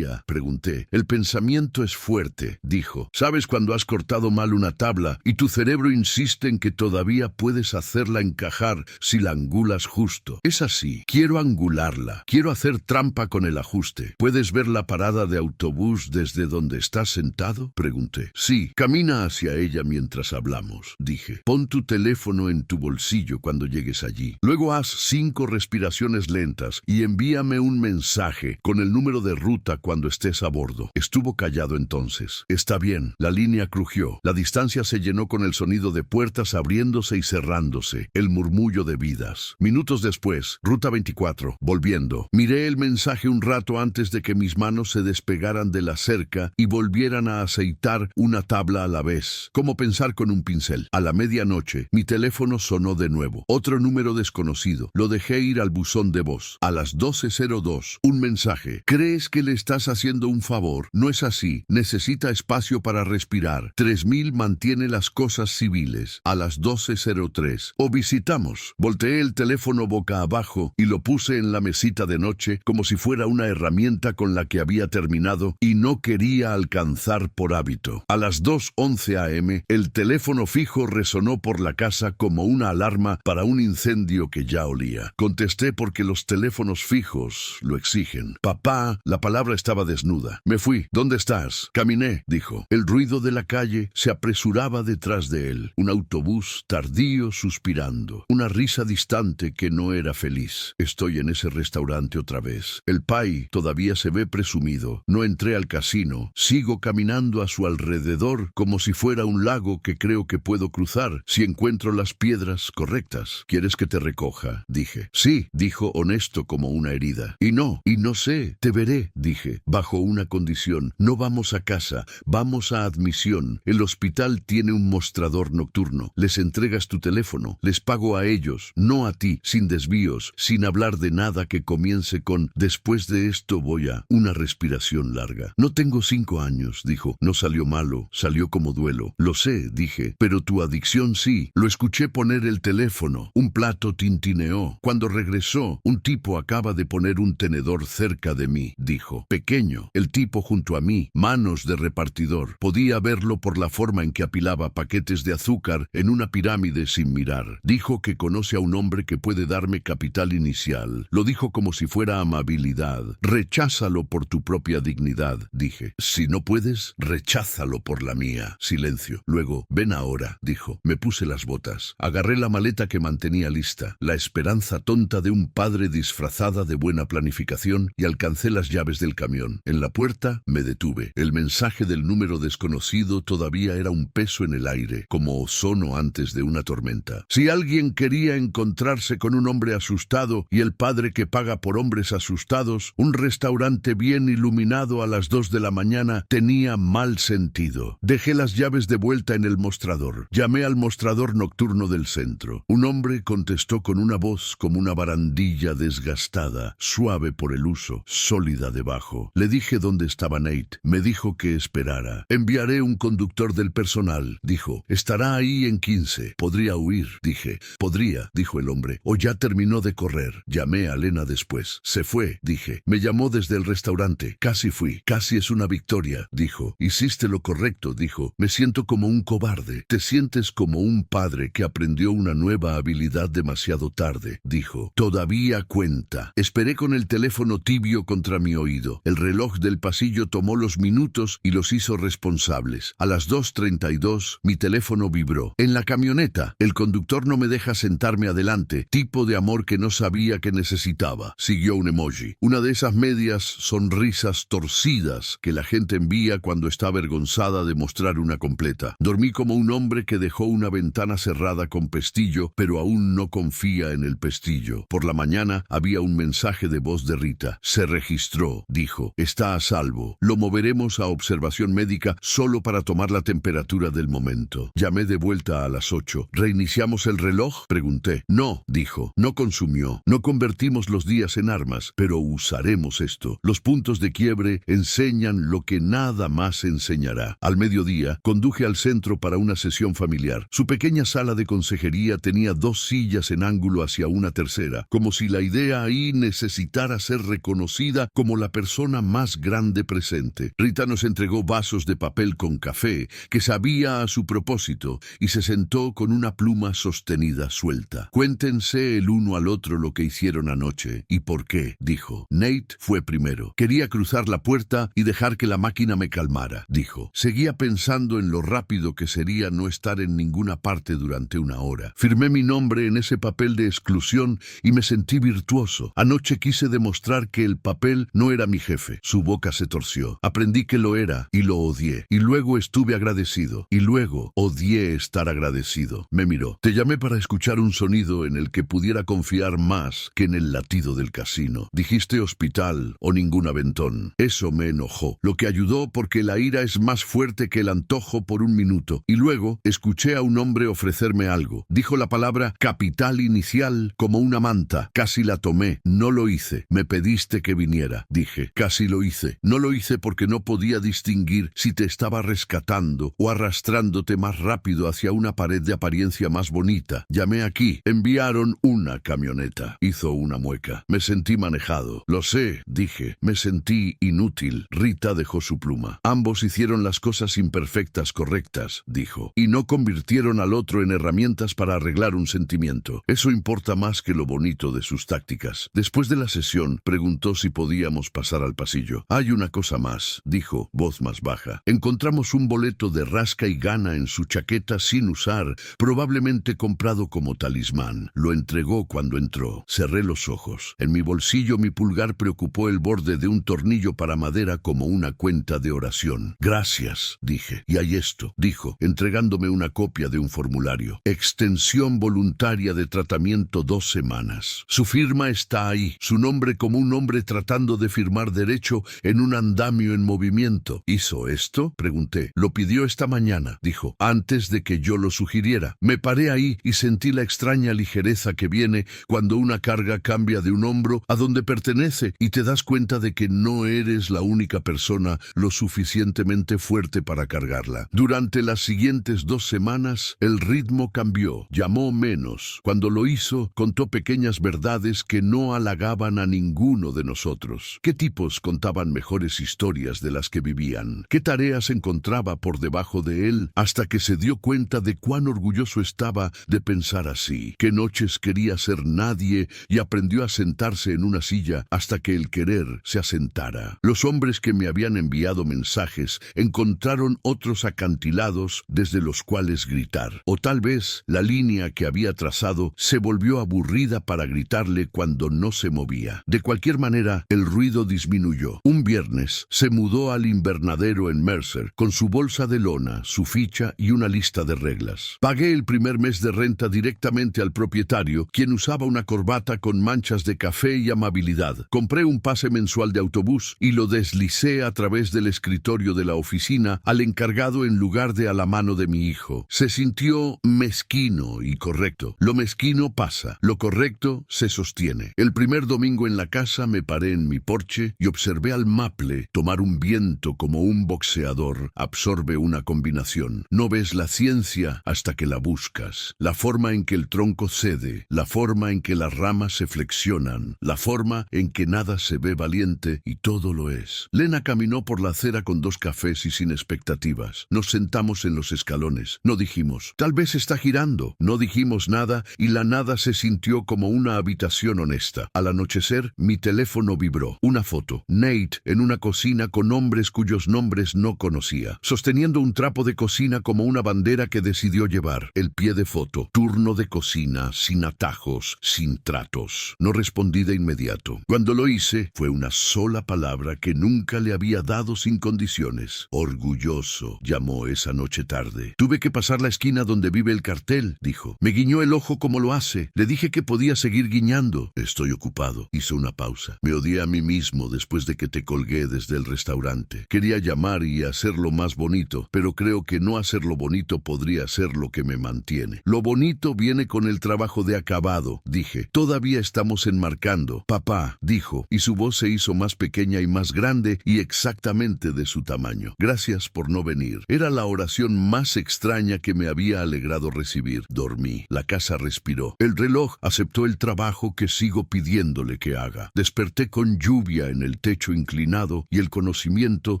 Pregunté. El pensamiento es fuerte, dijo. ¿Sabes cuando has cortado mal una tabla y tu cerebro insiste en que todavía puedes hacerla encajar si la angulas justo? Es así. Quiero angularla. Quiero hacer trampa con el ajuste. ¿Puedes ver la parada de autobús desde donde estás sentado? Pregunté. Sí. Camina hacia ella mientras hablamos, dije. Pon tu teléfono en tu bolsillo cuando llegues allí. Luego haz 5 respiraciones lentas y envíame un mensaje con el número de ruta cuando estés a bordo. Estuvo callado entonces. Está bien. La línea crujió. La distancia se llenó con el sonido de puertas abriéndose y cerrándose, el murmullo de vidas. Minutos después, ruta 24, volviendo. Miré el mensaje un rato antes de que mis manos se despegaran de la cerca y volvieran a aceitar una tabla a la vez, como pensar con un pincel. A la medianoche, mi teléfono sonó de nuevo. Otro número desconocido. Lo dejé ir al buzón de voz. A las 12:02, un mensaje. ¿Crees que le estás haciendo un favor? No es así. Necesita espacio para respirar. 3000 mantiene las cosas civiles. A las 12:03. O visitamos. Volteé el teléfono boca abajo y lo puse en la mesita de noche como si fuera una herramienta con la que había terminado y no quería alcanzar por hábito. A las 2:11 a.m., el teléfono fijo resonó por la casa como una alarma para un incendio que ya olía. Contesté porque los teléfonos fijos lo exigen. Papá, la palabra estaba desnuda. Me fui. ¿Dónde estás? Caminé, dijo. El ruido de la calle se apresuraba detrás de él. Un autobús tardío suspirando. dijo. Una risa distante que no era feliz. Estoy en ese restaurante otra vez. El pay todavía se ve presumido. No entré al casino. Sigo caminando a su alrededor como si fuera un lago que creo que puedo cruzar si encuentro las piedras correctas. ¿Quieres que te recoja?, dije. Sí, dijo, honesto como una herida. Y no sé, te veré, dije, bajo una condición. No vamos a casa, vamos a admisión. El hospital tiene un mostrador nocturno. Les entregas tu teléfono. Les pago a ellos, no a ti, sin desvíos, sin hablar de nada que comience con «después de esto voy a…». Una respiración larga. No tengo 5 años, dijo. No salió malo, salió como duelo. Lo sé, dije, pero tu adicción sí. Lo escuché poner el teléfono. Un plato tintineó. Cuando regresó, un tipo acaba de poner un tenedor cerca de mí, dijo. Pequeño, el tipo junto a mí, manos de repartidor. Podía verlo por la forma en que apilaba paquetes de azúcar en una pirámide sin mirar. Dijo que conoce a un hombre que puede darme capital inicial. Lo dijo como si fuera amabilidad. Recházalo por tu propia dignidad, dije. Si no puedes, recházalo por la mía. Silencio. Luego, ven ahora, dijo. Me puse las botas. Agarré la maleta que mantenía lista, la esperanza tonta de un padre disfrazada de buena planificación, y alcancé las llaves del camión. En la puerta me detuve. El mensaje del número desconocido todavía era un peso en el aire, como ozono antes de una tormenta. Si alguien quería encontrarse con un hombre asustado y el padre que paga por hombres asustados, un restaurante bien iluminado a las 2 de la mañana tenía mal sentido. Dejé las llaves de vuelta en el mostrador. Llamé al mostrador nocturno del centro. Un hombre contestó con una voz como una barandilla desgastada, suave por el uso, sólida debajo. Le dije dónde estaba Nate. Me dijo que esperara. Enviaré un conductor del personal, dijo. Estará ahí en 15. Podría huir, dije. Podría, dijo el hombre. O ya terminó de correr. Llamé a Lena después. Se fue, dije. Me llamó desde el restaurante. Casi fui. Casi es una victoria, dijo. Hiciste lo correcto, dijo. Me siento como un cobarde. Te sientes como un padre que aprendió una nueva habilidad demasiado tarde, dijo. Todavía cuenta. Esperé con el teléfono tibio contra mi oído. El reloj del pasillo tomó los minutos y los hizo responsables. A las 2:32 mi teléfono vibró. En la camioneta. El conductor no me deja sentarme adelante. Tipo de amor que no sabía que necesitaba. Siguió un emoji. Una de esas medias sonrisas torcidas que la gente envía cuando está avergonzada de mostrar una completa. Dormí como un hombre que dejó una ventana cerrada con pestillo, pero aún no confía en el pestillo. Por la mañana había un mensaje de voz de Rita. Se registró, dijo. Está a salvo. Lo moveremos a observación médica solo para tomar la temperatura del momento. Llamé de vuelta a las 8. ¿Reiniciamos el reloj?, pregunté. No, dijo. No consumió. No convertimos los días en armas, pero usaremos esto. Los puntos de quiebre enseñan lo que nada más enseñará. Al mediodía, conduje al centro para una sesión familiar. Su pequeña sala de consejería tenía 2 sillas en ángulo hacia una tercera, como si la idea ahí necesitara ser reconocida como la persona más grande presente. Rita nos entregó vasos de papel con café, que sabía a su propósito, y se sentó con una pluma sostenida suelta. Cuéntense el uno al otro lo que hicieron anoche y por qué, dijo. Nate fue primero. Quería cruzar la puerta y dejar que la máquina me calmara, dijo. Seguía pensando en lo rápido que sería no estar en ninguna parte durante una hora. Firmé mi nombre en ese papel de exclusión y me sentí virtuoso. Anoche quise demostrar que el papel no era mi jefe. Su boca se torció. Aprendí que lo era y lo odié. Y luego estuve agradecido. Y luego odié estar agradecido. Me miró. Te llamé para escuchar un sonido en el que pudiera confiar más que en el latido del casino. Dijiste hospital o ningún aventón. Eso me enojó. Lo que ayudó porque la ira es más fuerte que el antojo por un minuto. Y luego escuché a un hombre ofrecerme algo. Dijo la palabra capital inicial como una manta. Casi la tomé. No lo hice. Me pediste que viniera. Dije, casi lo hice. No lo hice porque no podía distinguir si te estaba rescatando o arrastrándote más rápido hacia una pared de apariencia más bonita. Llamé aquí. Enviaron una camioneta. Hizo una mueca. Me sentí manejado. Lo sé, dije. Me sentí inútil. Rita dejó su pluma. Ambos hicieron las cosas imperfectas correctas, dijo, y no convirtieron al otro en herramientas para arreglar un sentimiento. Eso importa más que lo bonito de sus tácticas. Después de la sesión, preguntó si podíamos pasar al pasillo. Hay una cosa más, dijo, voz más baja. Encontramos un boleto de rasca y gana en su chaqueta sin usar, probablemente comprado usado como talismán. Lo entregó cuando entró. Cerré los ojos. En mi bolsillo mi pulgar preocupó el borde de un tornillo para madera como una cuenta de oración. Gracias, dije. Y hay esto, dijo, entregándome una copia de un formulario. Extensión voluntaria de tratamiento 2 semanas. Su firma está ahí. Su nombre como un hombre tratando de firmar derecho en un andamio en movimiento. ¿Hizo esto? Pregunté. Lo pidió esta mañana, dijo, antes de que yo lo sugiriera. Me paré ahí y sentí la extraña ligereza que viene cuando una carga cambia de un hombro a donde pertenece y te das cuenta de que no eres la única persona lo suficientemente fuerte para cargarla. Durante las siguientes 2 semanas, el ritmo cambió. Llamó menos. Cuando lo hizo, contó pequeñas verdades que no halagaban a ninguno de nosotros. ¿Qué tipos contaban mejores historias de las que vivían? ¿Qué tareas encontraba por debajo de él hasta que se dio cuenta de cuán orgulloso estaba de pensar así? ¿Qué noches quería ser nadie y aprendió a sentarse en una silla hasta que el querer se asentara? Los hombres que me habían enviado mensajes encontraron otros acantilados desde los cuales gritar. O tal vez la línea que había trazado se volvió aburrida para gritarle cuando no se movía. De cualquier manera, el ruido disminuyó. Un viernes se mudó al invernadero en Mercer con su bolsa de lona, su ficha y una lista de reglas. Pagué el primer mes de renta directamente al propietario, quien usaba una corbata con manchas de café y amabilidad. Compré un pase mensual de autobús y lo deslicé a través del escritorio de la oficina al encargado en lugar de a la mano de mi hijo. Se sintió mezquino y correcto. Lo mezquino pasa, lo correcto se sostiene. El primer domingo en la casa me paré en mi porche y observé al maple tomar un viento como un boxeador absorbe una combinación. No ves la ciencia hasta que la buscas. La forma en que el tronco cede, la forma en que las ramas se flexionan, la forma en que nada se ve valiente y todo lo es. Lena caminó por la acera con 2 cafés y sin expectativas. Nos sentamos en los escalones. No dijimos, tal vez está girando. No dijimos nada y la nada se sintió como una habitación honesta. Al anochecer, mi teléfono vibró. Una foto. Nate en una cocina con hombres cuyos nombres no conocía, sosteniendo un trapo de cocina como una bandera que decidió llevar. El pie de foto. Turno de cocina, sin atajos, sin tratos. No respondí de inmediato. Cuando lo hice, fue una sola palabra que nunca le había dado sin condiciones. Orgulloso, llamó esa noche tarde. Tuve que pasar la esquina donde vive el cartel, dijo. Me guiñó el ojo como lo hace. Le dije que podía seguir guiñando. Estoy ocupado. Hizo una pausa. Me odié a mí mismo después de que te colgué desde el restaurante. Quería llamar y hacerlo más bonito, pero creo que no hacerlo bonito podría ser lo que me mantiene. Lo bonito viene con el trabajo de acabado, dije. Todavía estamos enmarcando. Papá, dijo, y su voz se hizo más pequeña y más grande y exactamente de su tamaño. Gracias por no venir. Era la oración más extraña que me había alegrado recibir. Dormí. La casa respiró. El reloj aceptó el trabajo que sigo pidiéndole que haga. Desperté con lluvia en el techo inclinado y el conocimiento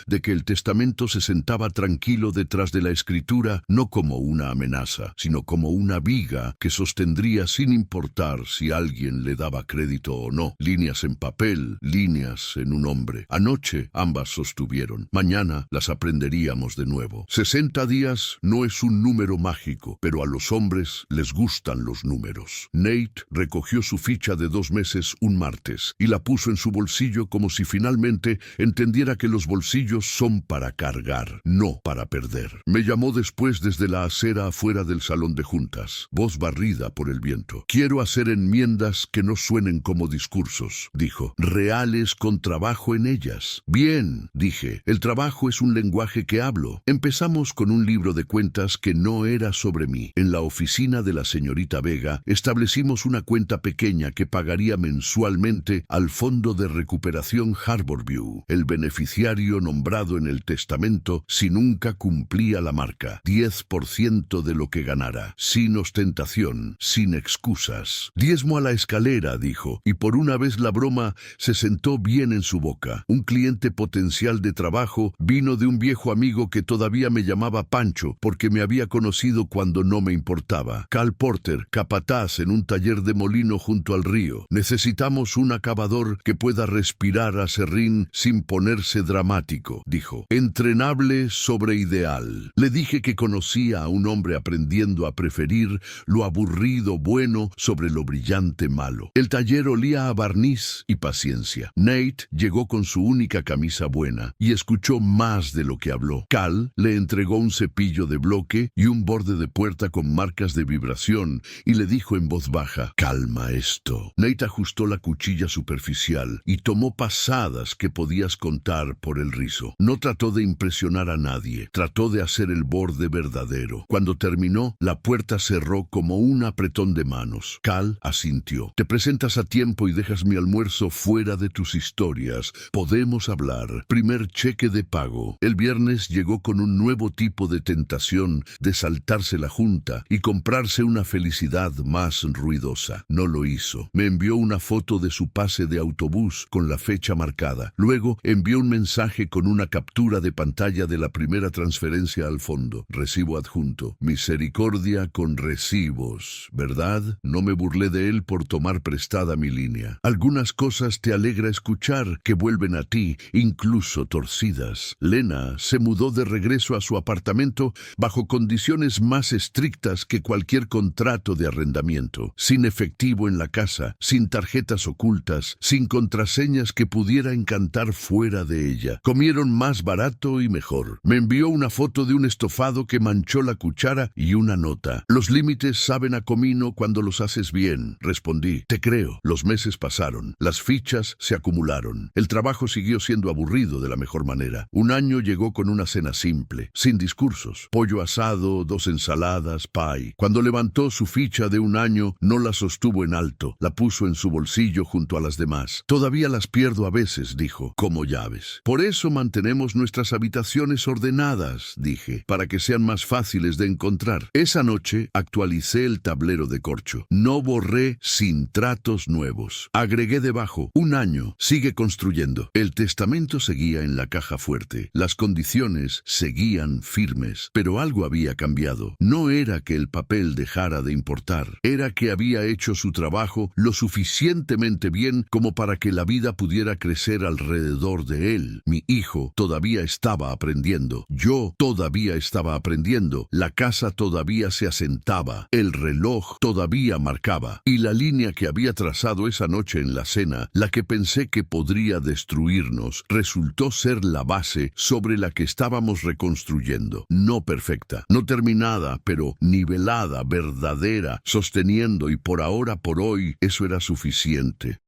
de que el testamento se sentaba tranquilo detrás de la escritura, no como una amenaza, sino como una viga que sostendría sin importar si alguien le daba crédito o no. Líneas en papel, líneas en un hombre. Anoche ambas sostuvieron. Mañana las aprenderíamos de nuevo. 60 días no es un número mágico, pero a los hombres les gustan los números. Nate recogió su ficha de 2 meses un martes y la puso en su bolsillo como si finalmente entendiera que los bolsillos son para cargar, no para perder. Me llamó después desde la acera afuera del salón de juntas, voz barrida por el viento. Quiero hacer enmiendas que no suenen como discursos, dijo, reales con trabajo en ellas. Bien, dije, el trabajo es un lenguaje que hablo. Empezamos con un libro de cuentas que no era sobre mí. En la oficina de la señorita Vega establecimos una cuenta pequeña que pagaría mensualmente al Fondo de Recuperación Harborview, el beneficiario nombrado en el testamento si nunca cumplía la marca. 10% de lo que ganara, sin ostentación, sin excusas. Diezmo a la escalera, dijo, y por una vez la broma se sentó bien en su boca. Un cliente potencial de trabajo vino de un viejo amigo que todavía me llamaba Pancho, porque me había conocido cuando no me importaba. Cal Porter, capataz en un taller de molino junto al río. Necesitamos un acabador que pueda respirar a serrín sin ponerse dramático, dijo. Entrenable sobre ideal. Le dije que conocía a un hombre aprendiendo a preferir poner lo aburrido bueno sobre lo brillante malo. El taller olía a barniz y paciencia. Nate llegó con su única camisa buena y escuchó más de lo que habló. Cal le entregó un cepillo de bloque y un borde de puerta con marcas de vibración y le dijo en voz baja: «Calma esto». Nate ajustó la cuchilla superficial y tomó pasadas que podías contar por el rizo. No trató de impresionar a nadie, trató de hacer el borde verdadero. Cuando terminó, la puerta cerró como un apretón de manos. Cal asintió. «Te presentas a tiempo y dejas mi almuerzo fuera de tus historias. Podemos hablar. Primer cheque de pago». El viernes llegó con un nuevo tipo de tentación de saltarse la junta y comprarse una felicidad más ruidosa. No lo hizo. Me envió una foto de su pase de autobús con la fecha marcada. Luego envió un mensaje con una captura de pantalla de la primera transferencia al fondo. Recibo adjunto. Misericordia con recibos, ¿verdad? No me burlé de él por tomar prestada mi línea. Algunas cosas te alegra escuchar que vuelven a ti, incluso torcidas. Lena se mudó de regreso a su apartamento bajo condiciones más estrictas que cualquier contrato de arrendamiento. Sin efectivo en la casa, sin tarjetas ocultas, sin contraseñas que pudiera encantar fuera de ella. Comieron más barato y mejor. Me envió una foto de un estofado que manchó la cuchara y una nota. «Los límites saben a comino cuando los haces bien», respondí. «Te creo». Los meses pasaron. Las fichas se acumularon. El trabajo siguió siendo aburrido de la mejor manera. Un año llegó con una cena simple, sin discursos. Pollo asado, 2 ensaladas, pie. Cuando levantó su ficha de un año, no la sostuvo en alto. La puso en su bolsillo junto a las demás. «Todavía las pierdo a veces», dijo, «como llaves». «Por eso mantenemos nuestras habitaciones ordenadas», dije, «para que sean más fáciles de encontrar». Esa noche actualicé el tablero de corcho. No borré «sin tratos nuevos». Agregué debajo: «1 año, sigue construyendo». El testamento seguía en la caja fuerte. Las condiciones seguían firmes, pero algo había cambiado. No era que el papel dejara de importar, era que había hecho su trabajo lo suficientemente bien como para que la vida pudiera crecer alrededor de él. Mi hijo todavía estaba aprendiendo. Yo todavía estaba aprendiendo. La casa todavía se asentaba. El reloj todavía marcaba. Y la línea que había trazado esa noche en la cena, la que pensé que podría destruirnos, resultó ser la base sobre la que estábamos reconstruyendo. No perfecta, no terminada, pero nivelada, verdadera, sosteniendo, y por ahora, por hoy, eso era suficiente.